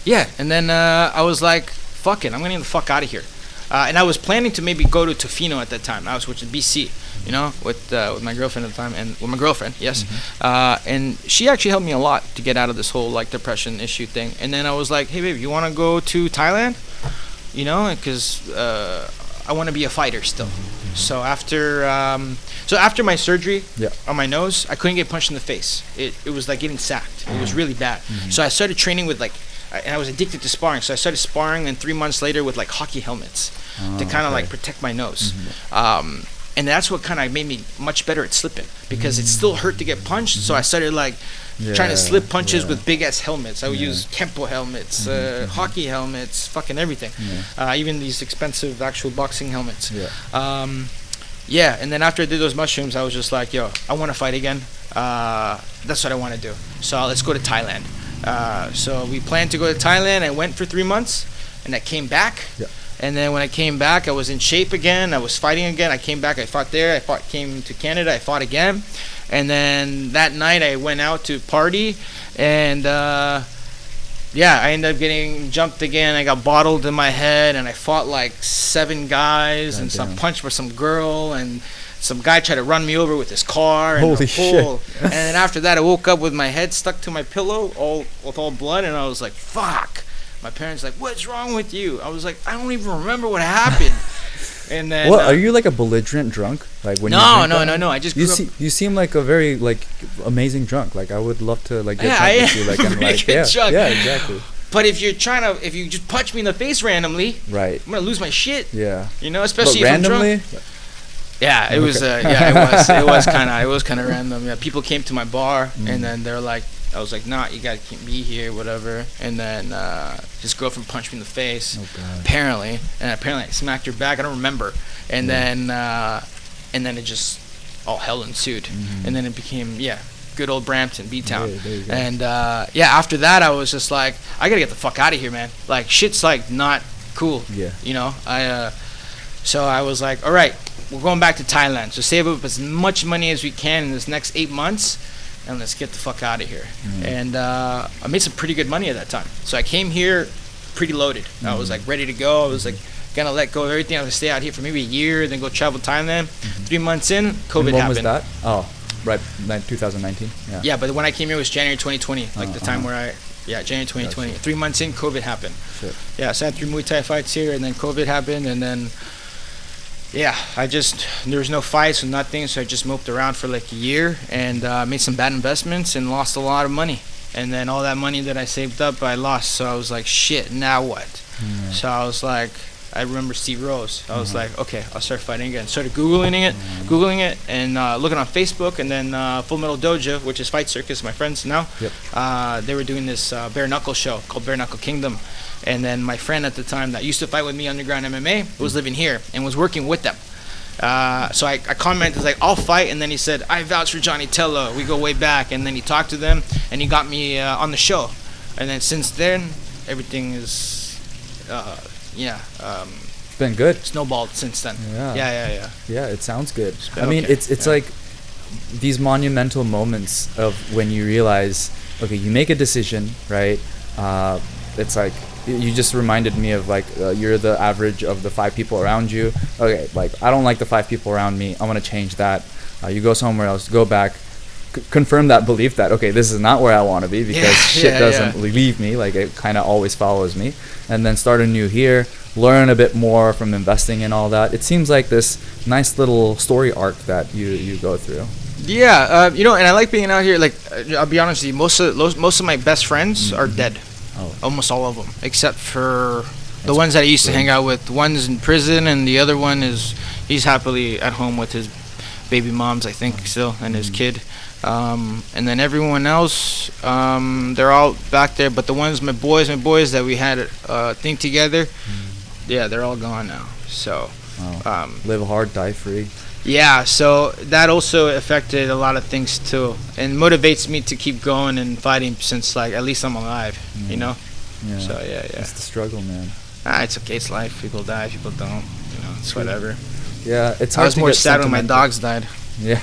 [SPEAKER 2] Yeah, and then I was like, fuck it, I'm getting the fuck out of here. And I was planning to maybe go to Tofino at that time. I was in BC, you know, with my girlfriend at the time, and with my girlfriend, yes. And she actually helped me a lot to get out of this whole like depression issue thing. And then I was like, hey, babe, you want to go to Thailand? You know, because I want to be a fighter still. So after my surgery on my nose, I couldn't get punched in the face. It was like getting sacked. It was really bad. So I started training with like. And I was addicted to sparring, so I started sparring, and 3 months later with like hockey helmets to kind of like protect my nose. And that's what kind of made me much better at slipping, because it still hurt to get punched. So I started like trying to slip punches with big ass helmets. I would use Kempo helmets, hockey helmets, fucking everything. Even these expensive actual boxing helmets. And then after I did those mushrooms, I was just like, yo, I want to fight again. That's what I want to do. So let's go to Thailand. So we planned to go to Thailand. I went for 3 months, and I came back. And then when I came back, I was in shape again. I was fighting again. I came back. I fought there. Came to Canada. I fought again. And then that night, I went out to party, and I ended up getting jumped again. I got bottled in my head, and I fought like 7 guys, and some punched for some girl, and some guy tried to run me over with his car. And
[SPEAKER 1] holy shit.
[SPEAKER 2] And then after that, I woke up with my head stuck to my pillow, with all blood, and I was like, fuck. My parents like, what's wrong with you? I was like, I don't even remember what happened. And then
[SPEAKER 1] what, are you like a belligerent drunk? Like when
[SPEAKER 2] no. I just
[SPEAKER 1] you seem like a very like amazing drunk. Like I would love to like get drunk with you. Like and like yeah, exactly.
[SPEAKER 2] But if you just punch me in the face randomly,
[SPEAKER 1] right,
[SPEAKER 2] I'm gonna lose my shit.
[SPEAKER 1] Yeah,
[SPEAKER 2] you know, especially
[SPEAKER 1] but
[SPEAKER 2] if
[SPEAKER 1] randomly.
[SPEAKER 2] I'm drunk. Yeah, it was. It was kind of random. Yeah, people came to my bar, and then they're like, I was like, nah, you gotta keep me here, whatever. And then this girlfriend punched me in the face, apparently, and apparently I smacked her back. I don't remember. And then it just all hell ensued, and then it became good old Brampton, B-Town. And after that, I was just like, I gotta get the fuck out of here, man. Like shit's like not cool. Yeah, you know. So I was like, all right, we're going back to Thailand. So save up as much money as we can in this next 8 months, and let's get the fuck out of here. And I made some pretty good money at that time. So I came here pretty loaded. I was like ready to go. I was like gonna let go of everything. I was gonna stay out here for maybe a year, then go travel to Thailand. 3 months in, COVID happened. When was that?
[SPEAKER 1] Oh, right, 2019.
[SPEAKER 2] Yeah, but when I came here it was January 2020, like the time where January 2020. Gotcha. 3 months in, COVID happened. Shit. Yeah, so I had 3 Muay Thai fights here, and then COVID happened, and then there was no fights and nothing, so I just moped around for like a year and made some bad investments and lost a lot of money. And then all that money that I saved up, I lost. So I was like, shit, now what? So I was like, I remember Steve Rose. I was like, okay, I'll start fighting again. Started Googling it, and looking on Facebook, and then Full Metal Dojo, which is Fight Circus, my friends now. They were doing this bare knuckle show called Bare Knuckle Kingdom. And then my friend at the time that used to fight with me underground MMA was living here and was working with them. So I commented like, I'll fight, and then he said, I vouch for Jonny Tello. We go way back. And then he talked to them, and he got me on the show. And then since then, everything is,
[SPEAKER 1] it's been good.
[SPEAKER 2] Snowballed since then.
[SPEAKER 1] Yeah, it sounds good. I mean, it's like these monumental moments of when you realize, okay, you make a decision, right? It's like you just reminded me of like you're the average of the 5 people around you. Okay, like I don't like the 5 people around me. I want to change that. You go somewhere else, go back, confirm that belief that okay, this is not where I want to be, because shit doesn't leave me. Like it kind of always follows me. And then start anew here, learn a bit more from investing and all that. It seems like this nice little story arc that you go through.
[SPEAKER 2] Yeah, you know, and I like being out here. Like, I'll be honest with you, most of my best friends are dead. Almost all of them, except for the ones that I used to hang out with. One's in prison, and the other one he's happily at home with his baby moms, I think, still, and his kid. And then everyone else, they're all back there. But the ones, my boys that we had a thing together, yeah, they're all gone now. So,
[SPEAKER 1] live hard, die free.
[SPEAKER 2] Yeah, so that also affected a lot of things too, and motivates me to keep going and fighting since, like, at least I'm alive, you know.
[SPEAKER 1] Yeah.
[SPEAKER 2] So yeah.
[SPEAKER 1] It's the struggle, man.
[SPEAKER 2] It's okay. It's life. People die. People don't. You know, it's whatever.
[SPEAKER 1] Yeah, it's hard.
[SPEAKER 2] I was more sad when my dogs died.
[SPEAKER 1] Yeah.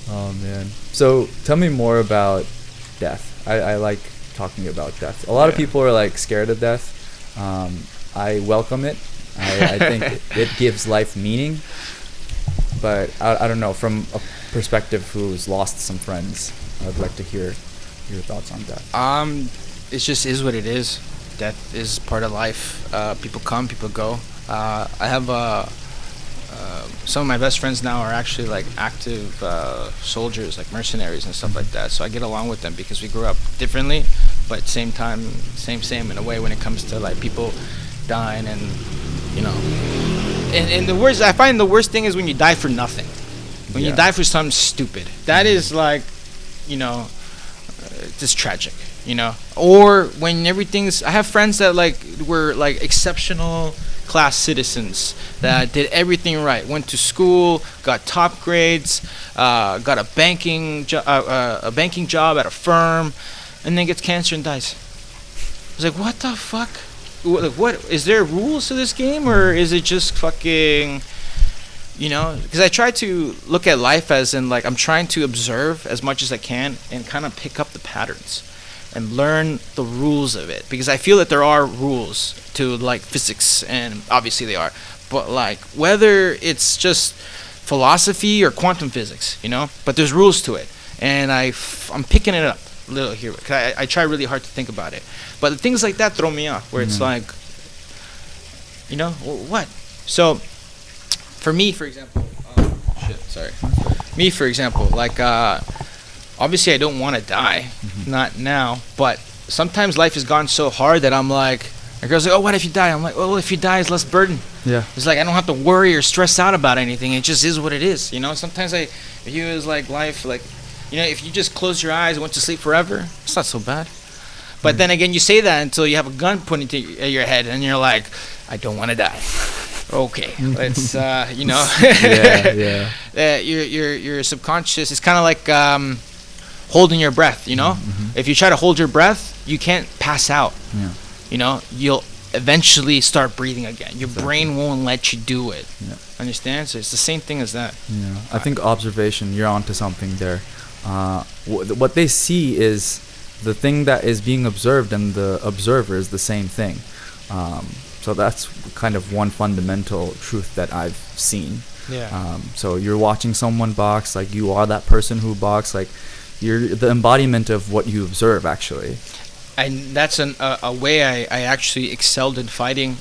[SPEAKER 1] Oh man. So tell me more about death. I like talking about death. A lot of people are like scared of death. I welcome it. I think it gives life meaning. But I don't know, from a perspective who's lost some friends, I'd like to hear your thoughts on that.
[SPEAKER 2] It just is what it is. Death is part of life. People come, people go. I have some of my best friends now are actually like active soldiers, like mercenaries and stuff like that. So I get along with them because we grew up differently, but at the same time, same in a way when it comes to like people dying and, you know. And the worst, I find the worst thing is when you die for nothing. When you die for something stupid. That is like, you know, just tragic, you know. Or when everything's, I have friends that like were like exceptional class citizens that did everything right. Went to school, got top grades, got a banking job at a firm, and then gets cancer and dies. I was like, what the fuck? What is there rules to this game, or is it just fucking, you know? Because I try to look at life as in like I'm trying to observe as much as I can and kind of pick up the patterns and learn the rules of it, because I feel that there are rules to like physics, and obviously they are, but like whether it's just philosophy or quantum physics, you know, but there's rules to it, and I'm picking it up a little here, because I try really hard to think about it. But things like that throw me off, where it's like, you know, what? So, for me, for example, like, obviously I don't want to die, not now, but sometimes life has gone so hard that I'm like, a girl's like, oh, what if you die? I'm like, well, if you die, it's less burden.
[SPEAKER 1] Yeah.
[SPEAKER 2] It's like, I don't have to worry or stress out about anything. It just is what it is, you know? Sometimes I view it as like life, like, you know, if you just close your eyes and went to sleep forever, it's not so bad. But then again, you say that until you have a gun pointed at your head, and you're like, I don't want to die. Okay, let's, you know. Your subconscious is kind of like holding your breath, you know. If you try to hold your breath, you can't pass out.
[SPEAKER 1] Yeah.
[SPEAKER 2] You know, you'll eventually start breathing again. Your brain won't let you do it. Yeah. Understand? So it's the same thing as that.
[SPEAKER 1] Yeah. I think observation, you're onto something there. What they see is the thing that is being observed, and the observer is the same thing. So that's kind of one fundamental truth that I've seen.
[SPEAKER 2] Yeah.
[SPEAKER 1] So you're watching someone box, like you are that person who box, like you're the embodiment of what you observe, actually.
[SPEAKER 2] And that's a way I actually excelled in fighting.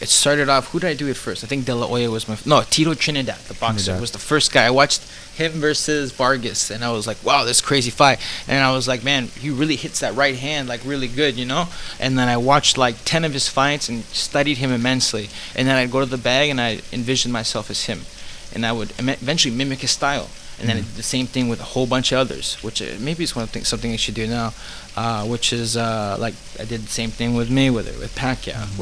[SPEAKER 2] It started off, who did I do it first? I think De La Hoya was Tito Trinidad, the boxer, was the first guy. I watched him versus Vargas, and I was like, wow, this crazy fight. And I was like, man, he really hits that right hand like really good, you know? And then I watched like 10 of his fights and studied him immensely. And then I'd go to the bag and I envisioned myself as him. And I would eventually mimic his style. And then I did the same thing with a whole bunch of others, which maybe is something I should do now, which is like I did the same thing with Mayweather, with Pacquiao,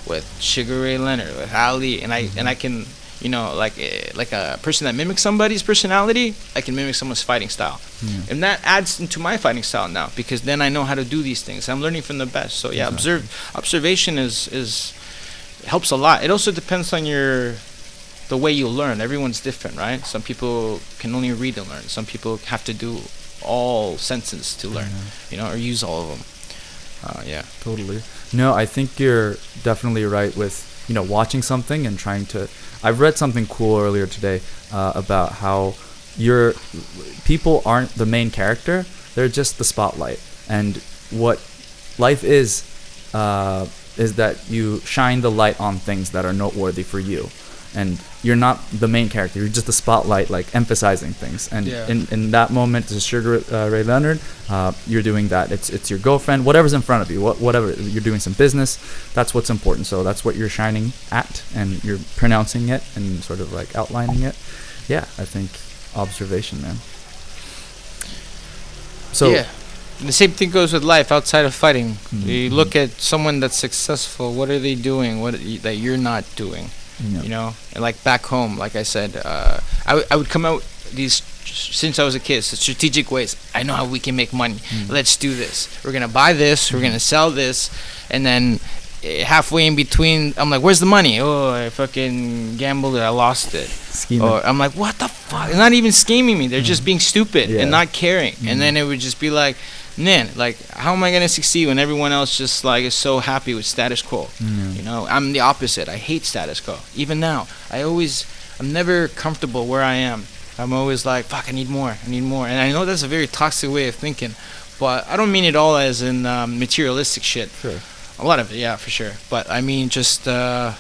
[SPEAKER 2] with Sugar Ray Leonard, with Ali, and I can, you know, like a person that mimics somebody's personality, I can mimic someone's fighting style, and that adds into my fighting style now, because then I know how to do these things. I'm learning from the best. So yeah, observation is helps a lot. It also depends on the way you learn. Everyone's different, right? Some people can only read and learn. Some people have to do all senses to learn, or use all of them. Yeah.
[SPEAKER 1] Totally. No, I think you're definitely right with, watching something and trying to... I've read something cool earlier today about how people aren't the main character. They're just the spotlight. And what life is that you shine the light on things that are noteworthy for you. And you're not the main character. You're just the spotlight, like emphasizing things. And in that moment, to Sugar Ray Leonard, you're doing that. It's your girlfriend, whatever's in front of you, whatever. You're doing some business. That's what's important. So that's what you're shining at, and you're pronouncing it and sort of like outlining it. Yeah, I think observation, man. So
[SPEAKER 2] yeah. The same thing goes with life outside of fighting. You look at someone that's successful. What are they doing? That you're not doing? And like back home, like I said, I would come out these, since I was a kid, so strategic ways. I know how we can make money. Let's do this. We're gonna buy this. We're gonna sell this, and then halfway in between, I'm like, "Where's the money?" "Oh, I fucking gambled it. I lost it."
[SPEAKER 1] Scheming.
[SPEAKER 2] Or I'm like, "What the fuck?" They're not even scheming me. They're just being stupid and not caring. And then it would just be like, man, like, how am I gonna succeed when everyone else just like is so happy with status quo? I'm the opposite. I hate status quo. Even now, I'm never comfortable where I am. I'm always like, fuck, I need more. And I know that's a very toxic way of thinking, but I don't mean it all as in materialistic shit.
[SPEAKER 1] Sure.
[SPEAKER 2] A lot of it, yeah, for sure. But I mean, just I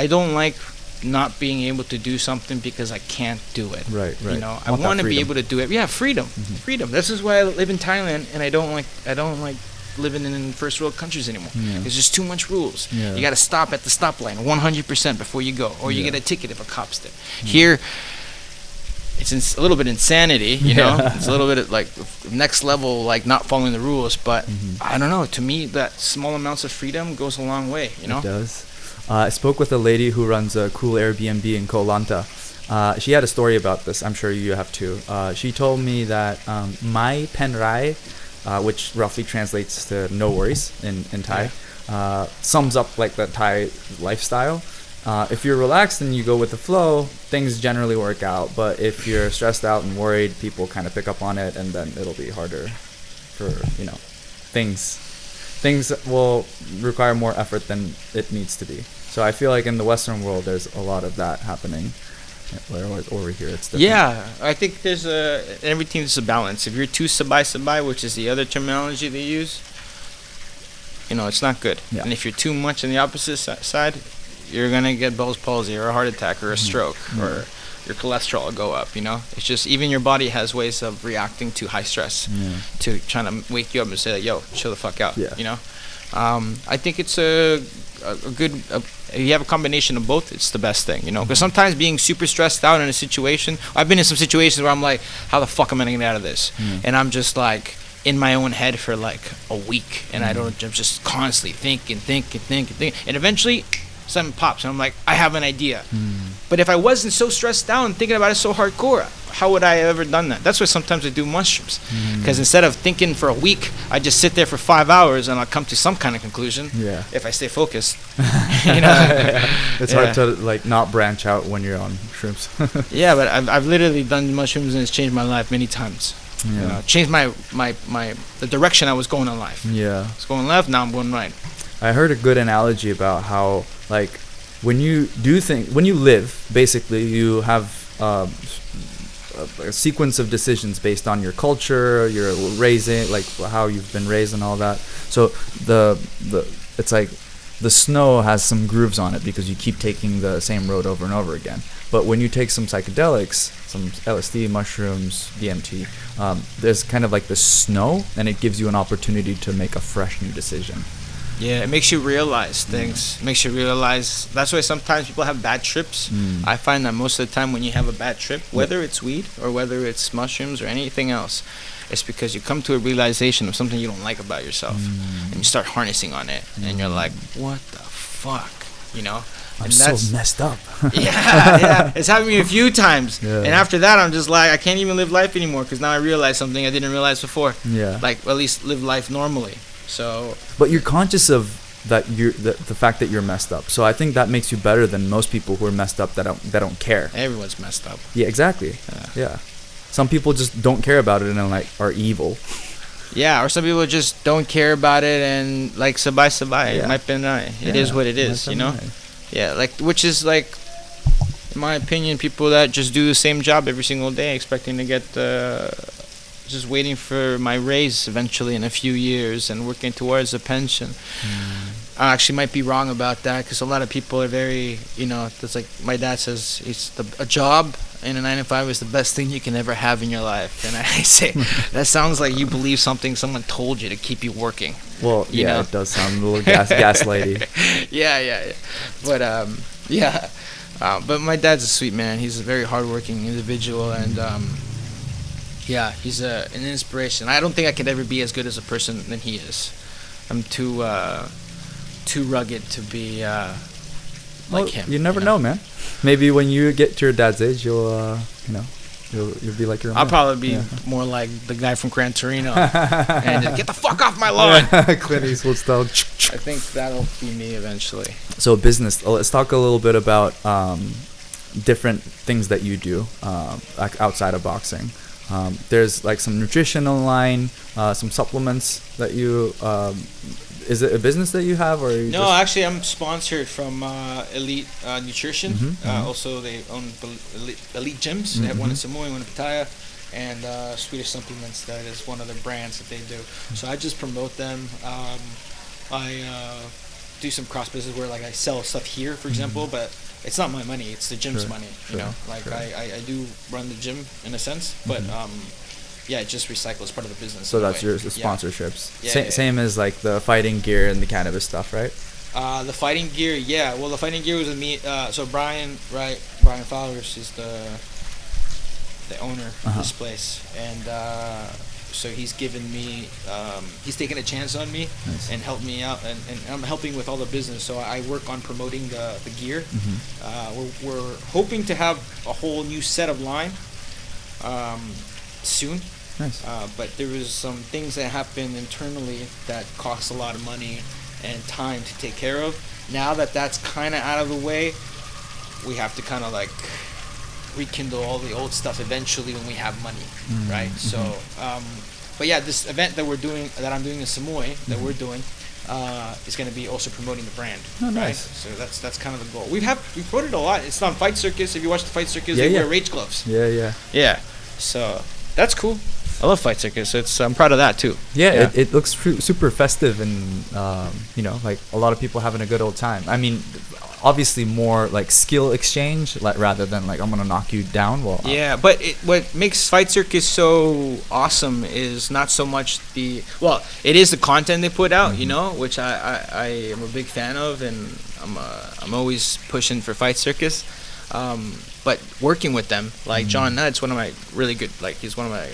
[SPEAKER 2] don't like not being able to do something because I can't do it.
[SPEAKER 1] Right.
[SPEAKER 2] I want to be able to do it. Yeah, freedom. Freedom. This is why I live in Thailand, and I don't like living in first world countries anymore. There's just too much rules. You got to stop at the stoplight 100% before you go, or you get a ticket if a cop's there. Here, it's a little bit insanity, It's a little bit like next level, like not following the rules. But I don't know. To me, that small amounts of freedom goes a long way.
[SPEAKER 1] It does. I spoke with a lady who runs a cool Airbnb in Koh Lanta. She had a story about this. I'm sure you have too. She told me that Mai Pen Rai, which roughly translates to no worries in Thai, sums up like the Thai lifestyle. If you're relaxed and you go with the flow, things generally work out. But if you're stressed out and worried, people kind of pick up on it, and then it'll be harder for, things will require more effort than it needs to be. So I feel like in the Western world, there's a lot of that happening. Whereas over here, it's different.
[SPEAKER 2] Yeah, I think there's everything's a balance. If you're too sabai, which is the other terminology they use, it's not good.
[SPEAKER 1] Yeah.
[SPEAKER 2] And if you're too much on the opposite side, you're gonna get Bell's palsy or a heart attack or a stroke or your cholesterol will go up. It's just even your body has ways of reacting to high stress, to trying to wake you up and say, "Yo, chill the fuck out." I think it's a good. If you have a combination of both, it's the best thing. Because sometimes being super stressed out in a situation, I've been in some situations where I'm like, "How the fuck am I gonna get out of this?" And I'm just like in my own head for like a week, and I'm just constantly thinking, and eventually something pops and I'm like, I have an idea. But if I wasn't so stressed out and thinking about it so hardcore, how would I have ever done that? That's why sometimes I do mushrooms, because instead of thinking for a week, I just sit there for 5 hours and I'll come to some kind of conclusion. If I stay focused.
[SPEAKER 1] It's hard to like not branch out when you're on shrooms.
[SPEAKER 2] Yeah, but I've literally done mushrooms and it's changed my life many times. Changed the direction I was going in life. I was going left, now I'm going right.
[SPEAKER 1] I heard a good analogy about how, like, when you live, basically, you have a sequence of decisions based on your culture, your raising, like how you've been raised and all that. So it's like the snow has some grooves on it because you keep taking the same road over and over again. But when you take some psychedelics, some LSD, mushrooms, DMT, there's kind of like the snow, and it gives you an opportunity to make a fresh new decision.
[SPEAKER 2] Yeah, it makes you realize things. It makes you realize. That's why sometimes people have bad trips. I find that most of the time when you have a bad trip, whether it's weed or whether it's mushrooms or anything else, it's because you come to a realization of something you don't like about yourself, and you start harnessing on it, and you're like, what the fuck,
[SPEAKER 1] I'm so messed up.
[SPEAKER 2] yeah, it's happened to me a few times, and after that, I'm just like, I can't even live life anymore because now I realize something I didn't realize before. Like at least live life normally. So,
[SPEAKER 1] but you're conscious of that, the fact that you're messed up. So I think that makes you better than most people who are messed up that don't care.
[SPEAKER 2] Everyone's messed up.
[SPEAKER 1] Yeah, exactly. Yeah. some people just don't care about it and like are evil.
[SPEAKER 2] Yeah, or some people just don't care about it and like sabay.
[SPEAKER 1] Yeah.
[SPEAKER 2] Might be nice. It is what it is, you know. Yeah, like which is like, in my opinion, people that just do the same job every single day, expecting to get just waiting for my raise eventually in a few years and working towards a pension. I actually might be wrong about that, because a lot of people are very, you know, it's like my dad says, a job in a 9 to 5 is the best thing you can ever have in your life. And I say, that sounds like you believe something someone told you to keep you working.
[SPEAKER 1] Well,
[SPEAKER 2] you know?
[SPEAKER 1] It does sound a little gaslighty.
[SPEAKER 2] Yeah. But but my dad's a sweet man. He's a very hardworking individual, and yeah, he's an inspiration. I don't think I could ever be as good as a person than he is. I'm too rugged to be like him.
[SPEAKER 1] You never know, man. Maybe when you get to your dad's age, you'll be like your own
[SPEAKER 2] I'll
[SPEAKER 1] man.
[SPEAKER 2] probably be more like the guy from Gran Torino and get the fuck off my lawn.
[SPEAKER 1] Clint Eastwood style.
[SPEAKER 2] I think that'll be me eventually.
[SPEAKER 1] So business. Let's talk a little bit about different things that you do like outside of boxing. There's like some nutritional line, some supplements that you. Is it a business that you have, or you
[SPEAKER 2] no? Actually, I'm sponsored from Elite Nutrition. Also, they own Elite Gyms. They have one in Samoa, one in Pattaya, and Swedish Supplements. That is one of the brands that they do. So I just promote them. I do some cross business where like I sell stuff here, for example, but it's not my money. It's the gym's money. You know, like I do run the gym in a sense, but yeah, it just recycles part of the business.
[SPEAKER 1] So that's your sponsorships.
[SPEAKER 2] Yeah.
[SPEAKER 1] Same as like the fighting gear and the cannabis stuff, right?
[SPEAKER 2] The fighting gear, yeah. Well, the fighting gear was with me. So Brian Fowlers is the owner of this place, and so he's given me, he's taken a chance on me and helped me out, and I'm helping with all the business. So I work on promoting the gear. We're hoping to have a whole new set of line soon.
[SPEAKER 1] Nice.
[SPEAKER 2] But there was some things that happened internally that cost a lot of money and time to take care of. Now that that's kind of out of the way, we have to kind of like rekindle all the old stuff eventually when we have money, right? So, but yeah, this event that I'm doing in Samoa, that we're doing, is going to be also promoting the brand.
[SPEAKER 1] Oh, nice.
[SPEAKER 2] Right? So that's kind of the goal. We've promoted a lot. It's on Fight Circus. If you watch the Fight Circus, they wear rage gloves. Yeah. So that's cool. I love Fight Circus. I'm proud of that too.
[SPEAKER 1] Yeah. It looks super festive, and you know, like a lot of people having a good old time. I mean, obviously more like skill exchange, like rather than like I'm gonna knock you down. Well,
[SPEAKER 2] but what makes Fight Circus so awesome is not so much it is the content they put out, you know, which I am a big fan of, and I'm always pushing for Fight Circus. But working with them, like John Nutt's one of my really good, he's one of my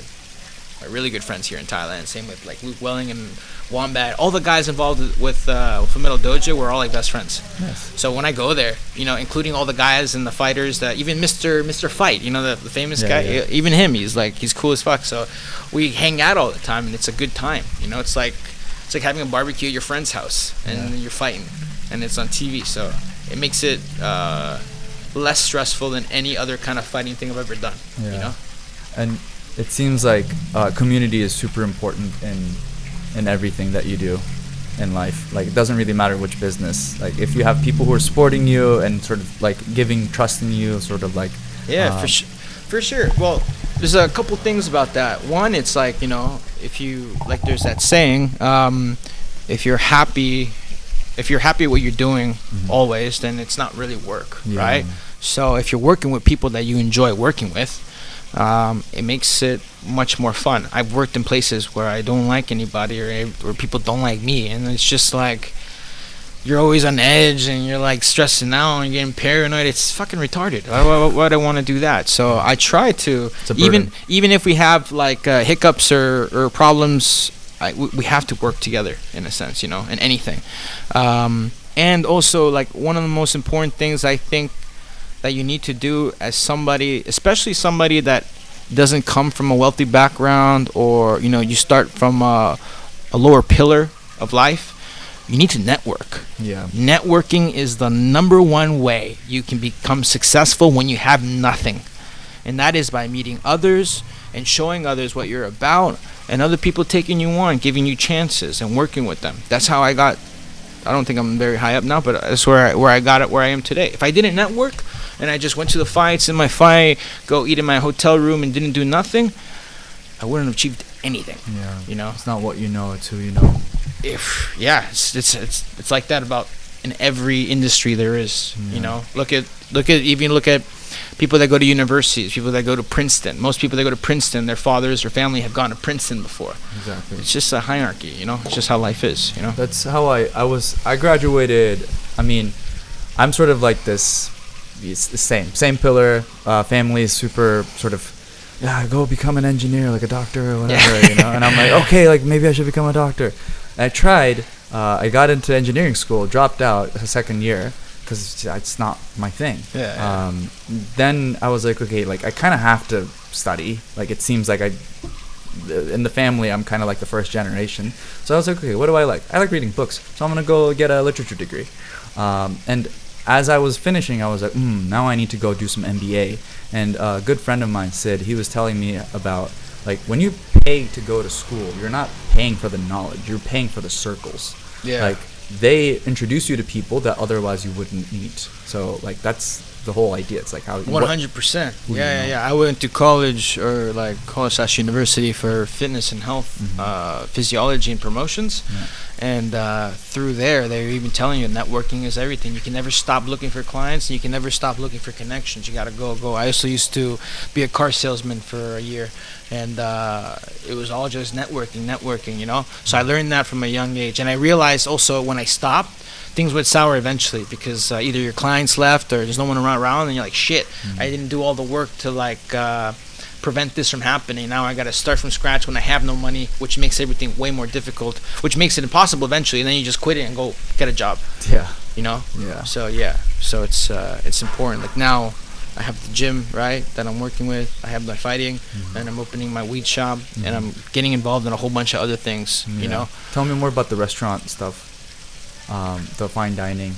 [SPEAKER 2] really good friends here in Thailand. Same with like Luke Welling and Wombat. All the guys involved with Fumetto Dojo were all like best friends. Yes. So when I go there, you know, including all the guys and the fighters, that even Mr. Fight, you know, the famous guy, even him, he's cool as fuck. So we hang out all the time, and it's a good time. You know, it's like having a barbecue at your friend's house, and you're fighting, and it's on TV. So it makes it less stressful than any other kind of fighting thing I've ever done. You know,
[SPEAKER 1] and it seems like community is super important in everything that you do in life. Like, it doesn't really matter which business. Like, if you have people who are supporting you and sort of like giving trust in you, sort of like
[SPEAKER 2] for sure. Well, there's a couple things about that. One, it's like, you know, if you like, there's that saying, if you're happy what you're doing always, then it's not really work, right? So if you're working with people that you enjoy working with, it makes it much more fun. I've worked in places where I don't like anybody, or where people don't like me, and it's just like you're always on edge, and you're like stressing out and getting paranoid. It's fucking retarded. Why would I want to do that? So I try to, even if we have like hiccups or problems, we have to work together in a sense, you know, in anything. And also, like, one of the most important things I think that you need to do as somebody, especially somebody that doesn't come from a wealthy background, or, you know, you start from a lower pillar of life, you need to network. Networking is the number one way you can become successful when you have nothing, and that is by meeting others and showing others what you're about, and other people taking you on, giving you chances and working with them. That's how I got. I don't think I'm very high up now, but that's where I got it, where I am today. If I didn't network and I just went to the fights, in my fight, go eat in my hotel room and didn't do nothing, I wouldn't have achieved anything.
[SPEAKER 1] Yeah.
[SPEAKER 2] You know,
[SPEAKER 1] it's not what you know, it's who you know.
[SPEAKER 2] It's like that about in every industry there is. You know, look at people that go to universities, people that go to Princeton. Most people that go to Princeton, their fathers or family have gone to Princeton before.
[SPEAKER 1] Exactly.
[SPEAKER 2] It's just a hierarchy, you know. It's just how life is, you know.
[SPEAKER 1] That's how I graduated. I mean, I'm sort of like this. It's the same pillar. Family is super sort of. Yeah, go become an engineer, like a doctor or whatever, you know. And I'm like, okay, like maybe I should become a doctor. And I tried. I got into engineering school, dropped out the second year because it's not my thing.
[SPEAKER 2] Yeah.
[SPEAKER 1] Then I was like, okay, like I kind of have to study. Like it seems like in the family, I'm kind of like the first generation. So I was like, okay, what do I like? I like reading books, so I'm gonna go get a literature degree. And as I was finishing, I was like, now I need to go do some MBA. And a good friend of mine, Sid, he was telling me about, like, when you pay to go to school, you're not paying for the knowledge, you're paying for the circles.
[SPEAKER 2] Yeah.
[SPEAKER 1] Like, they introduce you to people that otherwise you wouldn't meet. So, like, that's the whole idea. It's like how
[SPEAKER 2] 100%. Yeah. I went to college or like college/university for fitness and health, physiology and promotions.
[SPEAKER 1] Yeah.
[SPEAKER 2] And through there, they were even telling you networking is everything. You can never stop looking for clients, and you can never stop looking for connections. You gotta go. I also used to be a car salesman for a year, and it was all just networking, you know. So I learned that from a young age, and I realized also when I stopped, things went sour eventually because either your clients left or there's no one around, and you're like, shit, I didn't do all the work to like prevent this from happening. Now I got to start from scratch when I have no money, which makes everything way more difficult, which makes it impossible eventually, and then you just quit it and go get a job.
[SPEAKER 1] Yeah.
[SPEAKER 2] You know?
[SPEAKER 1] Yeah.
[SPEAKER 2] So it's important. Like now I have the gym, right, that I'm working with. I have my fighting, and I'm opening my weed shop, and I'm getting involved in a whole bunch of other things, you know?
[SPEAKER 1] Tell me more about the restaurant stuff, the fine dining.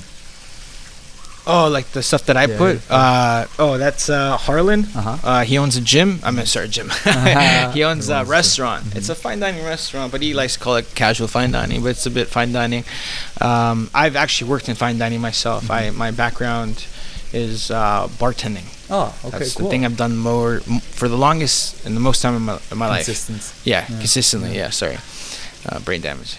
[SPEAKER 2] Oh, like the stuff that I put? That's Harlan. He owns a gym. Gym. He owns a restaurant. It's a fine dining restaurant, but he likes to call it casual fine dining, but it's a bit fine dining. I've actually worked in fine dining myself. My background is bartending.
[SPEAKER 1] Oh, okay,
[SPEAKER 2] That's
[SPEAKER 1] cool.
[SPEAKER 2] the thing I've done more for the longest and the most time in my life.
[SPEAKER 1] Consistency.
[SPEAKER 2] Consistently. Yeah, sorry. Brain damage.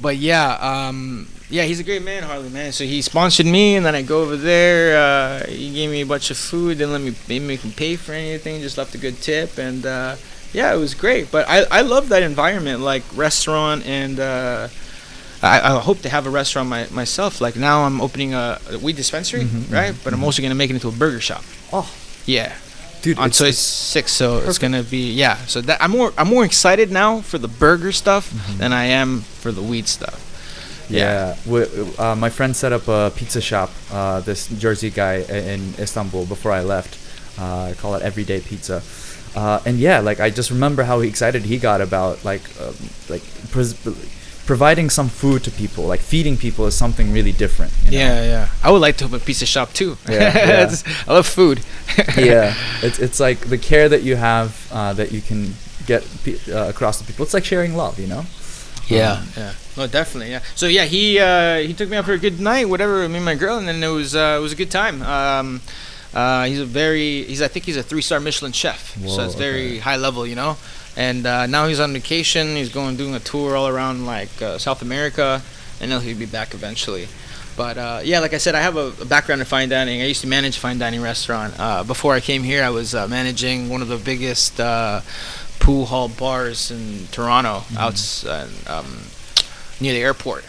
[SPEAKER 2] But he's a great man, Harley, man. So he sponsored me, and then I go over there. He gave me a bunch of food, and didn't make me pay for anything, just left a good tip, and it was great. But I love that environment, like restaurant, and I hope to have a restaurant myself. Like now I'm opening a weed dispensary, right? But I'm also gonna make it into a burger shop. Oh, yeah. Dude, on Soy 6, so perfect. It's gonna be so that I'm more excited now for the burger stuff than I am for the weed stuff.
[SPEAKER 1] My friend set up a pizza shop, this Jersey guy in Istanbul before I left. I call it Everyday Pizza, and I just remember how excited he got about providing some food to people, like feeding people is something really different. You know?
[SPEAKER 2] I would like to open a pizza shop too.
[SPEAKER 1] I
[SPEAKER 2] love food.
[SPEAKER 1] It's like the care that you have that you can get across to people. It's like sharing love, you know.
[SPEAKER 2] No, definitely. So he took me out for a good night, whatever, me and my girl, and then it was a good time. I think he's a 3-star Michelin chef. Whoa, so it's very high level, you know. And now he's on vacation. He's doing a tour all around South America. I know he'll be back eventually. But like I said, I have a background in fine dining. I used to manage a fine dining restaurant. Before I came here, I was managing one of the biggest pool hall bars in Toronto, near the airport.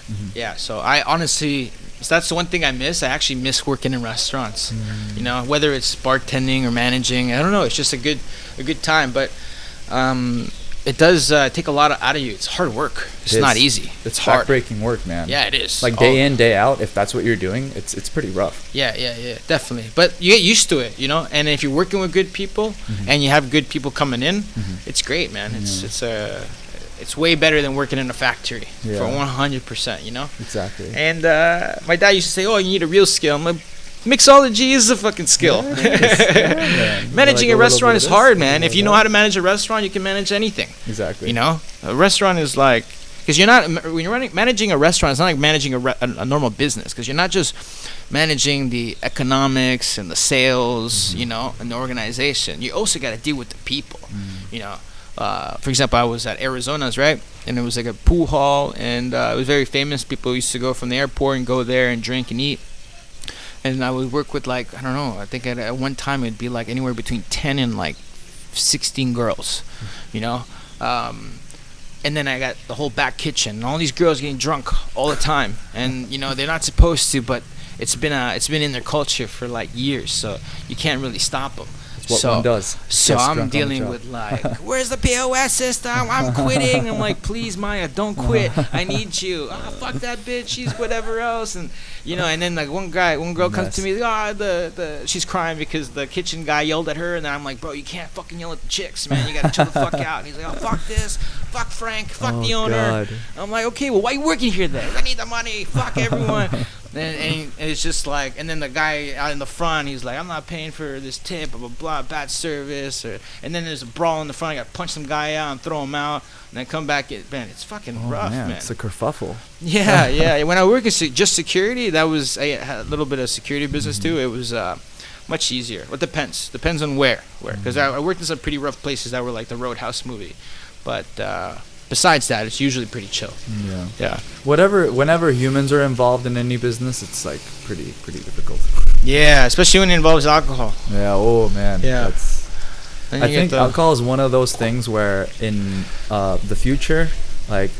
[SPEAKER 2] So I honestly, that's the one thing I miss. I actually miss working in restaurants. You know, whether it's bartending or managing, I don't know. It's just a good time, but. It does take a lot out of you. It's hard work. It's not easy.
[SPEAKER 1] It's
[SPEAKER 2] hard.
[SPEAKER 1] backbreaking work, man.
[SPEAKER 2] Yeah, it is.
[SPEAKER 1] Like day in, day out. If that's what you're doing, it's pretty rough.
[SPEAKER 2] Yeah, definitely. But you get used to it, you know. And if you're working with good people and you have good people coming in, it's great, man. It's way better than working in a factory for 100%, you know.
[SPEAKER 1] Exactly.
[SPEAKER 2] And my dad used to say, "Oh, you need a real skill." I'm like, Mixology is a fucking skill. Managing a restaurant is hard, man. If you know how to manage a restaurant, you can manage anything.
[SPEAKER 1] Exactly.
[SPEAKER 2] You know, a restaurant is like, because you're not, when you're managing a restaurant, it's not like managing a normal business, because you're not just managing the economics and the sales, you know, and the organization. You also got to deal with the people, you know. For example, I was at Arizona's, right? And it was like a pool hall, and it was very famous. People used to go from the airport and go there and drink and eat. And I would work with, like, I don't know, I think at one time it'd be like anywhere between 10 and like 16 girls, you know. And then I got the whole back kitchen and all these girls getting drunk all the time. And, you know, they're not supposed to, but it's been in their culture for like years, so you can't really stop them.
[SPEAKER 1] What one does.
[SPEAKER 2] So I'm dealing with like, where's the POS system? I'm quitting. I'm like, please, Maya, don't quit. I need you. Ah, fuck that bitch. She's whatever else. And you know, and then like one girl comes to me. She's crying because the kitchen guy yelled at her. And then I'm like, bro, you can't fucking yell at the chicks, man. You gotta chill the fuck out. And he's like, oh, fuck this. Fuck Frank. Fuck the owner. God. I'm like, okay, well, why are you working here then? I need the money. Fuck everyone. And it's just like, and then the guy out in the front, he's like, I'm not paying for this tip, blah, blah, blah, bad service. And then there's a brawl in the front. I got to punch some guy out and throw him out. And then come back. Man, it's fucking rough, man.
[SPEAKER 1] It's a kerfuffle.
[SPEAKER 2] Yeah, yeah. When I work in just security, I had a little bit of security business too. It was much easier. Well, it depends. Depends on where. Because I worked in some pretty rough places that were like the Roadhouse movie. But besides that, it's usually pretty chill. Yeah.
[SPEAKER 1] Whenever humans are involved in any business, it's like pretty difficult.
[SPEAKER 2] Yeah, especially when it involves alcohol.
[SPEAKER 1] Yeah. Oh man.
[SPEAKER 2] Yeah.
[SPEAKER 1] I think alcohol is one of those things where in the future, like,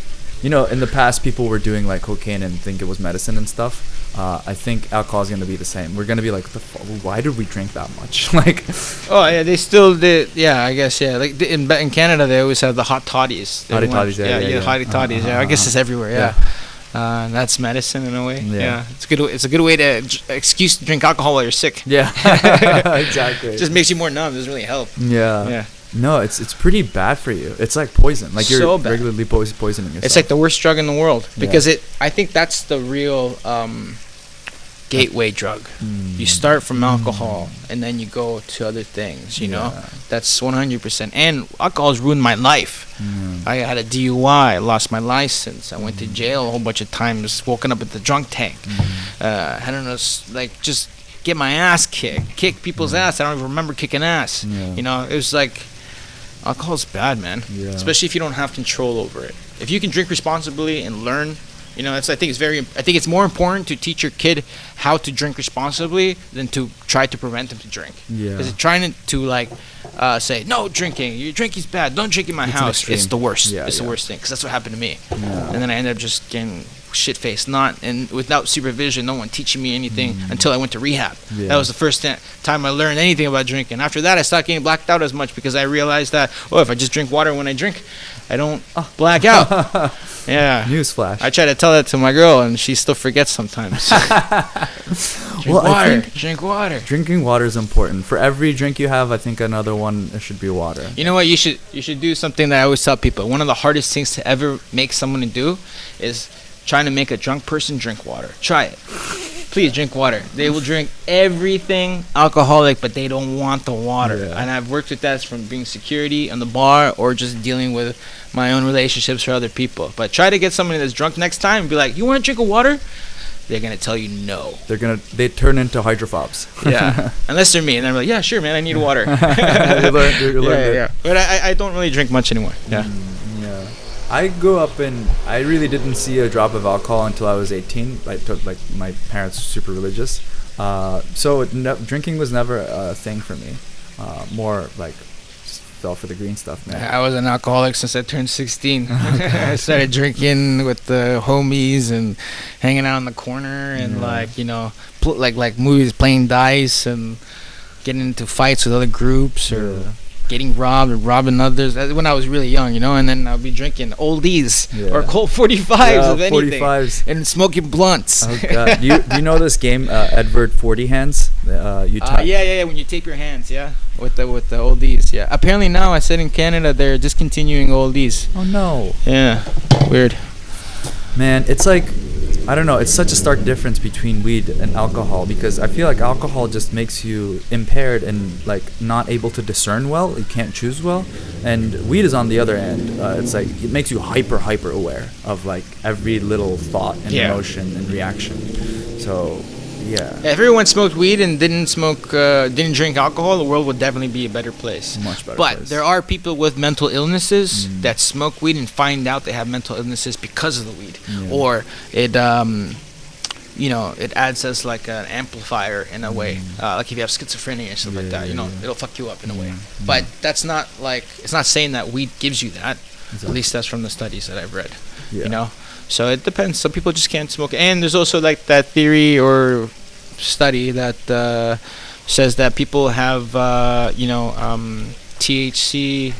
[SPEAKER 1] you know, in the past people were doing like cocaine and think it was medicine and stuff. I think alcohol is going to be the same. We're going to be like, why did we drink that much? Like,
[SPEAKER 2] oh yeah, they still did. Yeah, I guess, yeah. Like in Canada, they always have the hot toddies.
[SPEAKER 1] Hottie toddies, yeah.
[SPEAKER 2] Hottie toddies. I guess it's everywhere. Yeah. That's medicine in a way. Yeah. It's a good way to excuse to drink alcohol while you're sick.
[SPEAKER 1] Yeah. Exactly.
[SPEAKER 2] Just makes you more numb. It doesn't really help.
[SPEAKER 1] Yeah. No, it's pretty bad for you. It's like poison. Like you're regularly poisoning yourself.
[SPEAKER 2] It's like the worst drug in the world because I think that's the real gateway drug. You start from alcohol and then you go to other things, you know. That's 100%. And alcohol has ruined my life. I had a DUI, I lost my license, I went to jail a whole bunch of times, woken up at the drunk tank. I don't know, like just get my ass kick people's ass. I don't even remember kicking ass. You know, it was like, alcohol's bad, man. Especially if you don't have control over it. If you can drink responsibly and learn, you know, I think it's more important to teach your kid how to drink responsibly than to try to prevent them to drink. Because trying to like say no drinking, your drinking's bad, don't drink in my house. It's the worst. It's the worst thing because that's what happened to me. And then I ended up just getting shit-faced, and without supervision, no one teaching me anything until I went to rehab. That was the first time I learned anything about drinking. After that, I stopped getting blacked out as much because I realized that if I just drink water when I drink, I don't black out.
[SPEAKER 1] Newsflash.
[SPEAKER 2] I try to tell that to my girl, and she still forgets sometimes. Drink water.
[SPEAKER 1] Drinking water is important. For every drink you have, I think another one should be water.
[SPEAKER 2] You know what? You should do something that I always tell people. One of the hardest things to ever make someone to do is trying to make a drunk person drink water. Try it. Please drink water. They will drink everything alcoholic, but they don't want the water. And I've worked with that from being security on the bar or just dealing with my own relationships for other people. But try to get somebody that's drunk next time and be like, you want to drink a water? They're going to tell you no.
[SPEAKER 1] They turn into hydrophobes.
[SPEAKER 2] Unless they're me. And I'm like, yeah, sure, man, I need water.
[SPEAKER 1] You learn
[SPEAKER 2] But I don't really drink much anymore.
[SPEAKER 1] I grew up I really didn't see a drop of alcohol until I was 18. My parents were super religious. So drinking was never a thing for me. More like just fell for the green stuff, man.
[SPEAKER 2] I was an alcoholic since I turned 16. I started drinking with the homies and hanging out in the corner and like, you know, like movies, playing dice and getting into fights with other groups or getting robbed or robbing others. That's when I was really young, you know, and then I'll be drinking oldies or Colt 45s of anything 45s. And smoking blunts.
[SPEAKER 1] Oh god. Do you know this game Edward 40 hands? When
[SPEAKER 2] you tape your hands, with the oldies. Apparently now I said in Canada they're discontinuing oldies.
[SPEAKER 1] Oh no.
[SPEAKER 2] Yeah. Weird.
[SPEAKER 1] Man, it's like I don't know, it's such a stark difference between weed and alcohol, because I feel like alcohol just makes you impaired and like not able to discern well. You can't choose well. And weed is on the other end. It's like it makes you hyper aware of like every little thought and emotion and reaction. So yeah.
[SPEAKER 2] If everyone smoked weed and didn't drink alcohol, the world would definitely be a better place.
[SPEAKER 1] Much better
[SPEAKER 2] But
[SPEAKER 1] place.
[SPEAKER 2] there are people with mental illnesses that smoke weed and find out they have mental illnesses because of the weed, or it, it adds as like an amplifier in a way. Like if you have schizophrenia or stuff like that, it'll fuck you up in a way. But that's not like, it's not saying that weed gives you that. Exactly. At least that's from the studies that I've read. So it depends. Some people just can't smoke. And there's also like that theory or study that says that people have, THC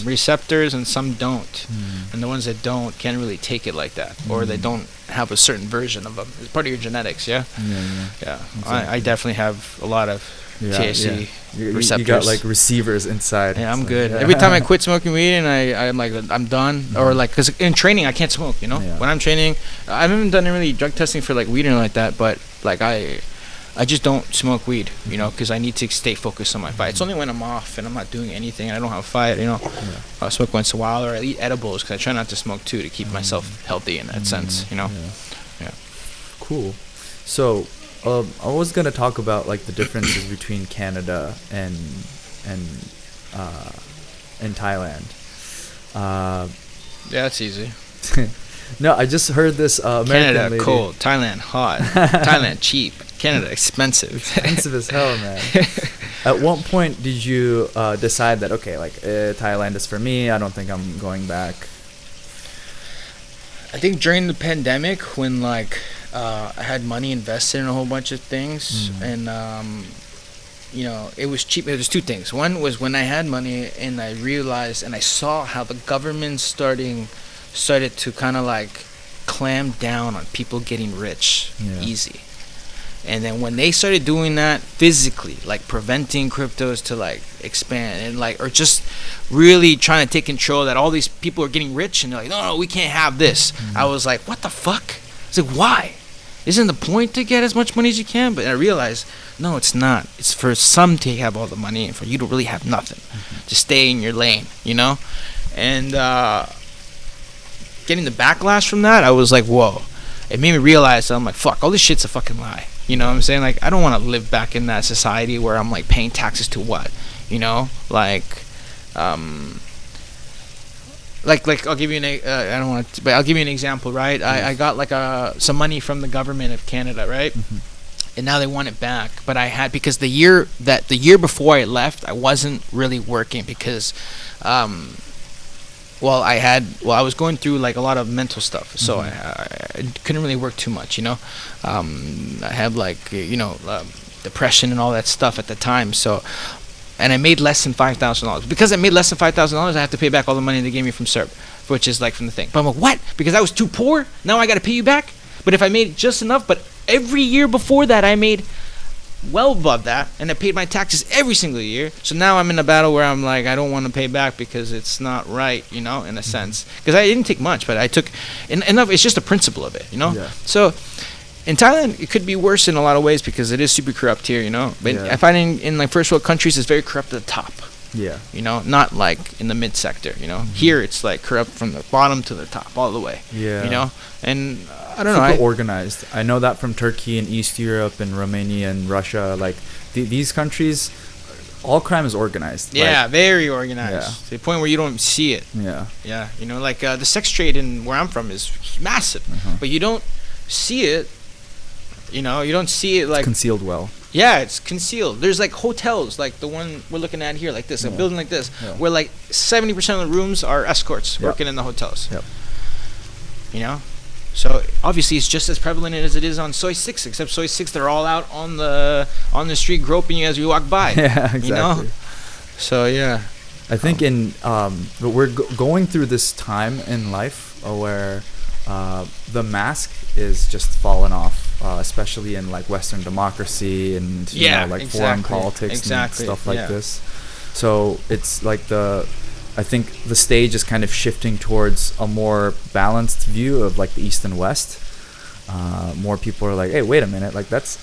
[SPEAKER 2] receptors and some don't. And the ones that don't can't really take it like that. Or they don't have a certain version of them. It's part of your genetics, Yeah. Exactly. I definitely have a lot of THC receptors.
[SPEAKER 1] You got like receivers inside.
[SPEAKER 2] Yeah, I'm good. Every time I quit smoking weed and I'm like, I'm done, or like, because in training I can't smoke. When I'm training, I haven't done really drug testing for like weed or like that, but like I just don't smoke weed, because I need to stay focused on my fight. It's only when I'm off and I'm not doing anything and I don't have a fight, I'll smoke once in a while, or I eat edibles because I try not to smoke too, to keep myself healthy in that sense.
[SPEAKER 1] Cool. So I was gonna talk about like the differences between Canada and Thailand.
[SPEAKER 2] That's easy.
[SPEAKER 1] No, I just heard this American
[SPEAKER 2] Canada
[SPEAKER 1] lady.
[SPEAKER 2] Cold, Thailand hot, Thailand cheap, Canada expensive.
[SPEAKER 1] Expensive as hell, man. At what point did you decide that Thailand is for me? I don't think I'm going back.
[SPEAKER 2] I think during the pandemic, when I had money invested in a whole bunch of things, and it was cheap. There's two things. One was when I had money and I realized and I saw how the government started to kind of like clamp down on people getting rich easy. And then when they started doing that physically, like preventing cryptos to like expand and or just really trying to take control, that all these people are getting rich and they're like, no, we can't have this. I was like, what the fuck? It's like, why? Isn't the point to get as much money as you can? But I realized, no, it's not. It's for some to have all the money and for you to really have nothing. To stay in your lane, And getting the backlash from that, I was like, whoa. It made me realize that I'm like, fuck, all this shit's a fucking lie. You know what I'm saying? Like, I don't want to live back in that society where I'm like paying taxes to what? Like I'll give you I'll give you an example, right? I got like some money from the government of Canada, right? And now they want it back, but because the year before I left, I wasn't really working because I was going through like a lot of mental stuff, so I couldn't really work too much, I have depression and all that stuff at the time, and I made less than $5,000. Because I made less than $5,000, I have to pay back all the money they gave me from CERB, which is like from the thing. But I'm like, what? Because I was too poor? Now I got to pay you back? But if I made just enough, but every year before that I made well above that, and I paid my taxes every single year. So now I'm in a battle where I'm like, I don't want to pay back because it's not right, in a sense. Because I didn't take much, but I took enough. It's just the principle of it, Yeah. So in Thailand, it could be worse in a lot of ways because it is super corrupt here, But I find in like first world countries, it's very corrupt at the top.
[SPEAKER 1] Yeah.
[SPEAKER 2] Not like in the mid sector, Here it's like corrupt from the bottom to the top all the way.
[SPEAKER 1] Yeah.
[SPEAKER 2] And I don't know.
[SPEAKER 1] Super organized. I know that from Turkey and East Europe and Romania and Russia. Like these countries, all crime is organized.
[SPEAKER 2] Yeah, very organized. To the point where you don't see it.
[SPEAKER 1] Yeah.
[SPEAKER 2] Yeah. The sex trade in where I'm from is massive, but you don't see it. You don't see it like
[SPEAKER 1] it's concealed well.
[SPEAKER 2] Yeah, it's concealed. There's like hotels, like the one we're looking at here, like this, a building like this, where like 70% of the rooms are escorts working in the hotels.
[SPEAKER 1] Yep.
[SPEAKER 2] So obviously it's just as prevalent as it is on Soy 6, except Soy 6 they're all out on the street groping you as you walk by.
[SPEAKER 1] Yeah, exactly.
[SPEAKER 2] So yeah.
[SPEAKER 1] I think we're going through this time in life where the mask is just fallen off, especially in like Western democracy and foreign politics and stuff like this. So it's like I think the stage is kind of shifting towards a more balanced view of like the East and West. more people are like, hey, wait a minute, like that's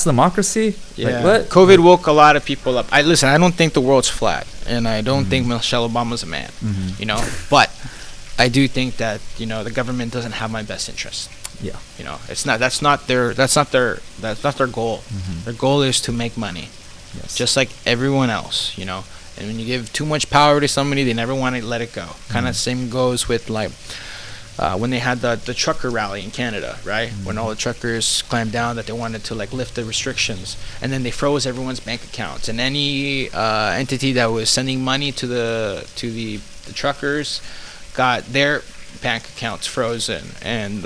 [SPEAKER 1] democracy.
[SPEAKER 2] Yeah.
[SPEAKER 1] Like, what?
[SPEAKER 2] COVID woke a lot of people up. I don't think the world's flat, and I don't think Michelle Obama's a man. You know, but I do think that, you know, the government doesn't have my best interest.
[SPEAKER 1] Yeah.
[SPEAKER 2] You know, that's not their goal. Their goal is to make money.
[SPEAKER 1] Yes.
[SPEAKER 2] Just like everyone else, you know. And when you give too much power to somebody, they never want to let it go. Kind of same goes with like when they had the trucker rally in Canada, right? When all the truckers clamped down that they wanted to like lift the restrictions, and then they froze everyone's bank accounts, and any entity that was sending money to the truckers got their bank accounts frozen, and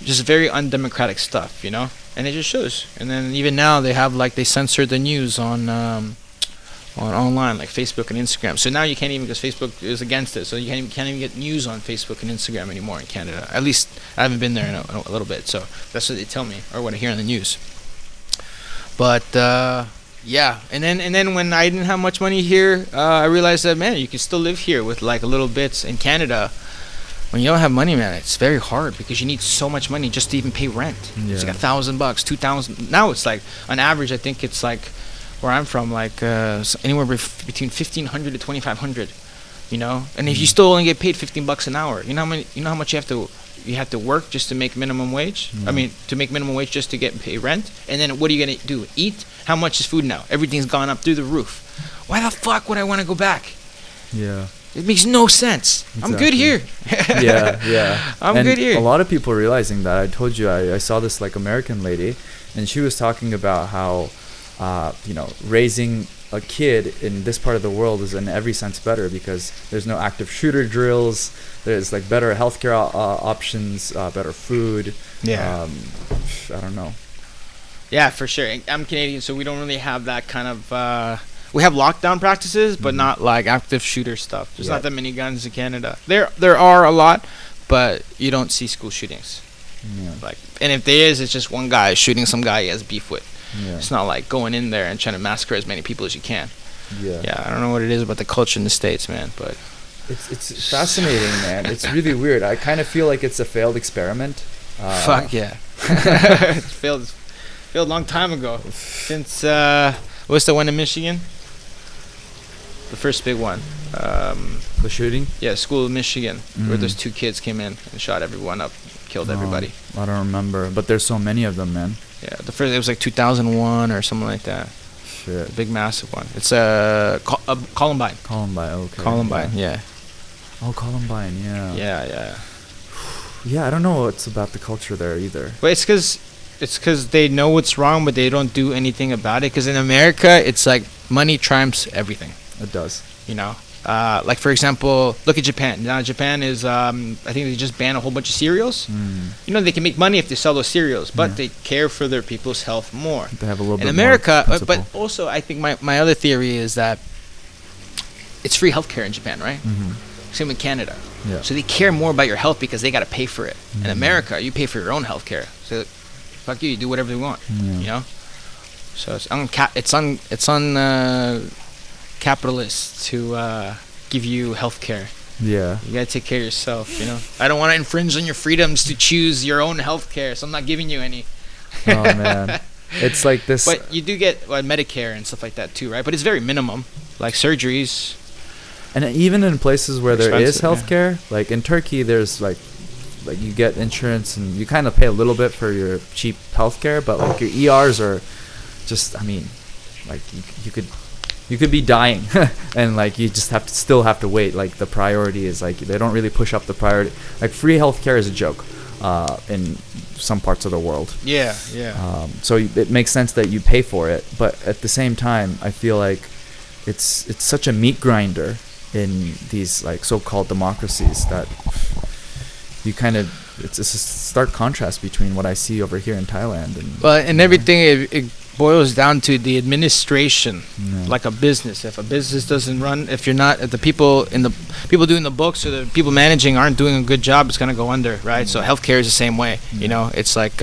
[SPEAKER 2] just very undemocratic stuff, you know. And it just shows. And then even now they have like they censored the news on online, like Facebook and Instagram. So now you can't even, because Facebook is against it, so you can't even get news on Facebook and Instagram anymore in Canada. At least I haven't been there in a little bit, so that's what they tell me, or what I hear on the news. But yeah, and then when I didn't have much money here, I realized that, man, you can still live here with like little bits. In Canada, when you don't have money, man, it's very hard because you need so much money just to even pay rent.
[SPEAKER 1] Yeah.
[SPEAKER 2] It's like $1,000, $2,000. Now it's like, on average, I think it's like, where I'm from, like anywhere between $1,500 to $2,500, you know. And if you still only get paid $15 an hour, you know how much you have to work just to make minimum wage. I mean, to make minimum wage just to get paid rent. And then what are you gonna do? Eat? How much is food now? Everything's gone up through the roof. Why the fuck would I want to go back?
[SPEAKER 1] Yeah.
[SPEAKER 2] It makes no sense.
[SPEAKER 1] Exactly.
[SPEAKER 2] I'm good here.
[SPEAKER 1] Yeah.
[SPEAKER 2] I'm good here.
[SPEAKER 1] A lot of people realizing that. I told you, I saw this like American lady, and she was talking about how, you know, raising a kid in this part of the world is in every sense better because there's no active shooter drills. There's like better healthcare options, better food.
[SPEAKER 2] Yeah.
[SPEAKER 1] I don't know.
[SPEAKER 2] Yeah, for sure. I'm Canadian, so we don't really have that kind of. We have lockdown practices, but not like active shooter stuff. There's not that many guns in Canada. There are a lot, but you don't see school shootings.
[SPEAKER 1] Yeah.
[SPEAKER 2] Like, and if there is, it's just one guy shooting some guy he has beef with.
[SPEAKER 1] Yeah.
[SPEAKER 2] It's not like going in there and trying to massacre as many people as you can.
[SPEAKER 1] Yeah.
[SPEAKER 2] I don't know what it is about the culture in the States, man, but
[SPEAKER 1] it's fascinating, man. It's really weird. I kind of feel like it's a failed experiment.
[SPEAKER 2] Fuck yeah. It's failed a long time ago. Since what's the one in Michigan? The first big one.
[SPEAKER 1] The shooting?
[SPEAKER 2] Yeah, school in Michigan, where those two kids came in and shot everyone up, killed everybody.
[SPEAKER 1] I don't remember, but there's so many of them, man.
[SPEAKER 2] Yeah, the first, it was like 2001 or something like that.
[SPEAKER 1] Shit.
[SPEAKER 2] A big, massive one. It's Columbine.
[SPEAKER 1] Columbine, okay.
[SPEAKER 2] Columbine, yeah.
[SPEAKER 1] Oh, Columbine, yeah.
[SPEAKER 2] Yeah.
[SPEAKER 1] Yeah, I don't know what's about the culture there either.
[SPEAKER 2] But it's because they know what's wrong, but they don't do anything about it. Because in America, it's like money trumps everything.
[SPEAKER 1] It does.
[SPEAKER 2] You know? Like, for example, look at Japan. Now, Japan is, I think they just banned a whole bunch of cereals. You know, they can make money if they sell those cereals, but they care for their people's health more.
[SPEAKER 1] They have a little bit
[SPEAKER 2] in America,
[SPEAKER 1] more
[SPEAKER 2] but also, I think my other theory is that it's free healthcare in Japan, right? Same with Canada.
[SPEAKER 1] Yeah.
[SPEAKER 2] So they care more about your health because they got to pay for it. In America, you pay for your own healthcare. So, fuck you do whatever you want. You know? So it's on capitalists to give you health care.
[SPEAKER 1] Yeah.
[SPEAKER 2] You gotta take care of yourself, you know. I don't want to infringe on your freedoms to choose your own health care, so I'm not giving you any.
[SPEAKER 1] Oh man, it's like this.
[SPEAKER 2] But you do get Medicare and stuff like that too, right? But it's very minimum, like surgeries.
[SPEAKER 1] And even in places where there is
[SPEAKER 2] Expensive,
[SPEAKER 1] healthcare, like in Turkey, there's like you get insurance and you kind of pay a little bit for your cheap healthcare, but like your ERs are just, I mean, like you could be dying and like you just still have to wait. Like the priority is like they don't really push up the priority. Like free healthcare is a joke in some parts of the world.
[SPEAKER 2] Yeah.
[SPEAKER 1] So it makes sense that you pay for it, but at the same time, I feel like it's such a meat grinder in these like so-called democracies that you kind of it's a stark contrast between what I see over here in Thailand and
[SPEAKER 2] everything it boils down to the administration, like a business. If a business doesn't run, if the people doing the books or the people managing aren't doing a good job, it's gonna go under, right? So healthcare is the same way. You know, it's like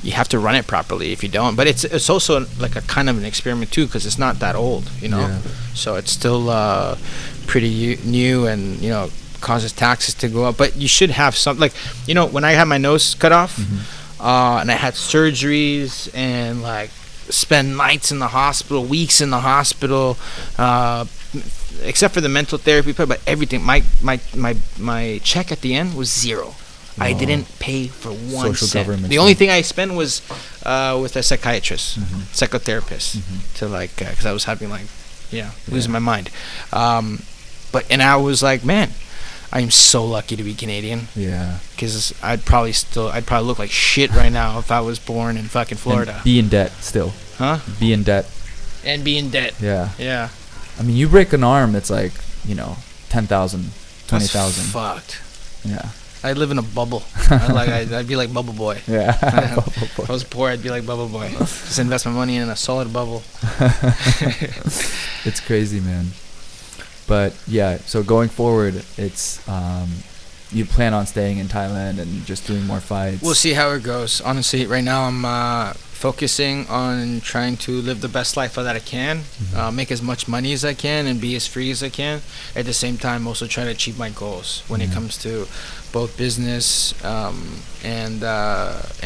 [SPEAKER 2] you have to run it properly. If you don't, but it's also like a kind of an experiment too, because it's not that old. You know, so it's still pretty new, and you know, causes taxes to go up. But you should have some, like, you know, when I had my nose cut off, and I had surgeries and like spend nights in the hospital, weeks in the hospital, except for the mental therapy part, but everything. My check at the end was zero. I didn't pay for one cent. The only thing I spent was with a psychiatrist, psychotherapist, to like, because I was having like, losing my mind. And I was like, man, I am so lucky to be Canadian. Yeah. Because I'd probably look like shit right now if I was born in fucking Florida.
[SPEAKER 1] And be in debt still.
[SPEAKER 2] Huh?
[SPEAKER 1] Be in debt.
[SPEAKER 2] And be in debt.
[SPEAKER 1] Yeah.
[SPEAKER 2] Yeah.
[SPEAKER 1] I mean, you break an arm, it's like, 10,000, 20,000.
[SPEAKER 2] Fucked.
[SPEAKER 1] Yeah.
[SPEAKER 2] I'd live in a bubble. I'd be like Bubble Boy.
[SPEAKER 1] Yeah.
[SPEAKER 2] Bubble Boy. If I was poor, I'd be like Bubble Boy. Just invest my money in a solid bubble.
[SPEAKER 1] It's crazy, man. But yeah, so going forward, it's you plan on staying in Thailand and just doing more fights.
[SPEAKER 2] We'll see how it goes. Honestly, right now I'm focusing on trying to live the best life that I can, make as much money as I can, and be as free as I can. At the same time, also try to achieve my goals when it comes to both business and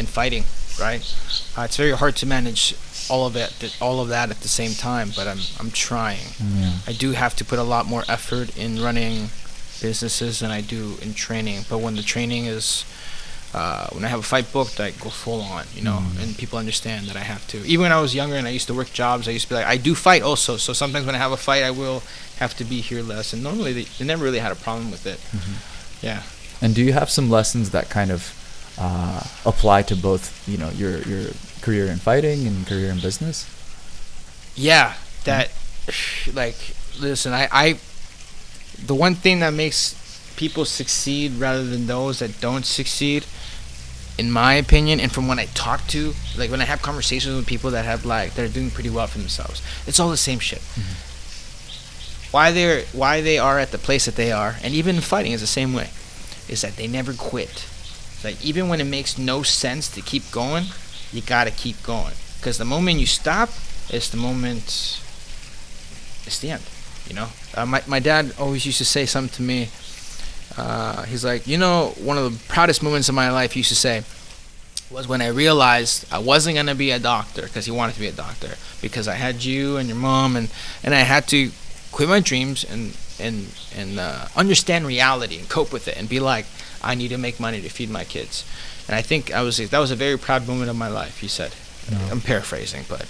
[SPEAKER 2] fighting. Right? It's very hard to manage all of that at the same time, but I'm trying. I do have to put a lot more effort in running businesses than I do in training. But when the training is when I have a fight booked, I go full on, and people understand that I have to. Even when I was younger and I used to work jobs, I used to be like, I do fight also, so sometimes when I have a fight, I will have to be here less. And normally they never really had a problem with it. Yeah. And
[SPEAKER 1] do you have some lessons that kind of apply to both, your career in fighting and career in business?
[SPEAKER 2] Yeah, that, like, listen, I the one thing that makes people succeed rather than those that don't succeed, in my opinion, and from when I talk to, like when I have conversations with people that have that are doing pretty well for themselves, it's all the same shit. Why they are at the place that they are, and even fighting is the same way, is that they never quit. Like, even when it makes no sense to keep going, you gotta keep going, because the moment you stop, it's the end. My dad always used to say something to me. He's like, one of the proudest moments of my life, he used to say, was when I realized I wasn't gonna be a doctor, because he wanted to be a doctor, because I had you and your mom, and I had to quit my dreams and understand reality and cope with it, and be like, I need to make money to feed my kids. And I think that was a very proud moment of my life, he said. I'm paraphrasing, but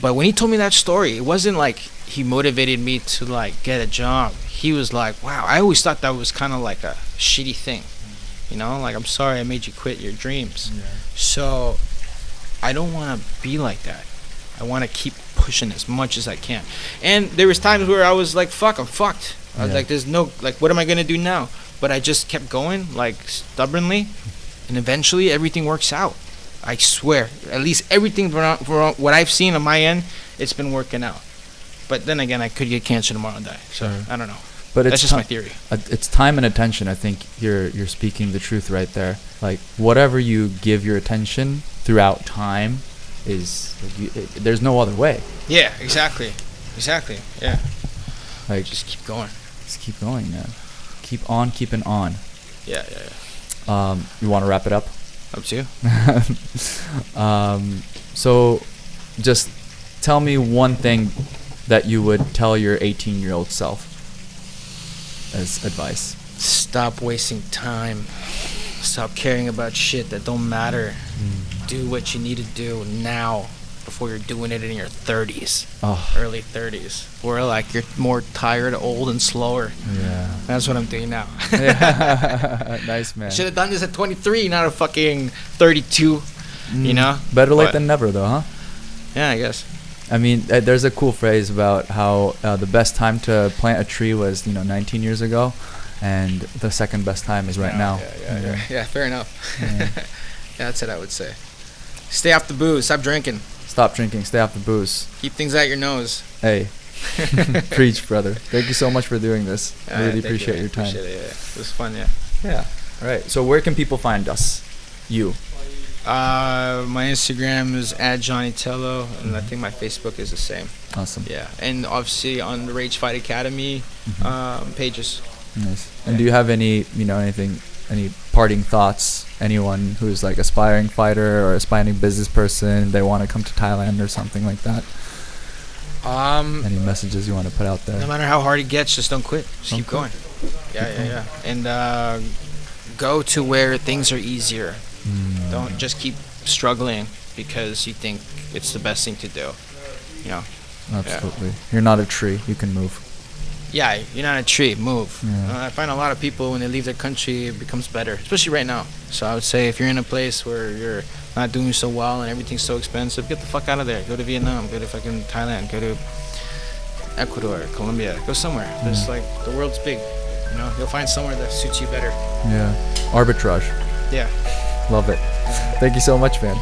[SPEAKER 2] but when he told me that story, it wasn't like he motivated me to like get a job. He was like, wow, I always thought that was kind of like a shitty thing, like, I'm sorry I made you quit your dreams. So I don't want to be like that. I want to keep pushing as much as I can. And there was times where I was like, fuck, I'm fucked. I was like, there's no, like, what am I going to do now? But I just kept going, like, stubbornly, and eventually everything works out. I swear. At least everything for what I've seen on my end, it's been working out. But then again, I could get cancer tomorrow and die. So, I don't know. But that's just my theory.
[SPEAKER 1] It's time and attention. I think you're speaking the truth right there. Like, whatever you give your attention throughout time is, there's no other way.
[SPEAKER 2] Yeah, exactly. Yeah.
[SPEAKER 1] Like,
[SPEAKER 2] just keep going.
[SPEAKER 1] Just keep going, man. Keep on keeping on.
[SPEAKER 2] Yeah.
[SPEAKER 1] You want to wrap it up?
[SPEAKER 2] Up to you.
[SPEAKER 1] So just tell me one thing that you would tell your 18-year-old self as advice.
[SPEAKER 2] Stop wasting time. Stop caring about shit that don't matter. Do what you need to do now before you're doing it in your 30s, early 30s, where like you're more tired, old, and slower. Yeah, that's what I'm doing now.
[SPEAKER 1] Nice, man.
[SPEAKER 2] Should have done this at 23, not at fucking 32.
[SPEAKER 1] Better late than never, though, huh?
[SPEAKER 2] Yeah, I guess.
[SPEAKER 1] I mean, there's a cool phrase about how the best time to plant a tree was 19 years ago, and the second best time is right now.
[SPEAKER 2] Yeah, fair enough. Yeah, that's what I would say. Stay off the booze. Stop drinking.
[SPEAKER 1] Stop drinking. Stay off the booze.
[SPEAKER 2] Keep things out your nose.
[SPEAKER 1] Hey. Preach, brother. Thank you so much for doing this. I really appreciate your time.
[SPEAKER 2] Appreciate it, yeah. It was fun, yeah.
[SPEAKER 1] Yeah. All right. So where can people find us? You.
[SPEAKER 2] My Instagram is @JonnyTello, and I think my Facebook is the same.
[SPEAKER 1] Awesome.
[SPEAKER 2] Yeah, and obviously on the Rage Fight Academy pages.
[SPEAKER 1] Nice. And do you have any, any parting thoughts? Anyone who's like aspiring fighter or aspiring business person, they want to come to Thailand or something like that? Any messages you want to put out there?
[SPEAKER 2] No matter how hard it gets, just don't quit. Just keep going. Yeah. And go to where things are easier. Don't just keep struggling because you think it's the best thing to do.
[SPEAKER 1] Absolutely. Yeah. You're not a tree. You can move.
[SPEAKER 2] Yeah, you're not a tree. Move.
[SPEAKER 1] Yeah.
[SPEAKER 2] I find a lot of people, when they leave their country, it becomes better, especially right now. So I would say if you're in a place where you're not doing so well and everything's so expensive, get the fuck out of there. Go to Vietnam. Go to fucking Thailand. Go to Ecuador, Colombia. Go somewhere. There's the world's big. You'll find somewhere that suits you better.
[SPEAKER 1] Yeah. Arbitrage.
[SPEAKER 2] Yeah.
[SPEAKER 1] Love it. Thank you so much, man.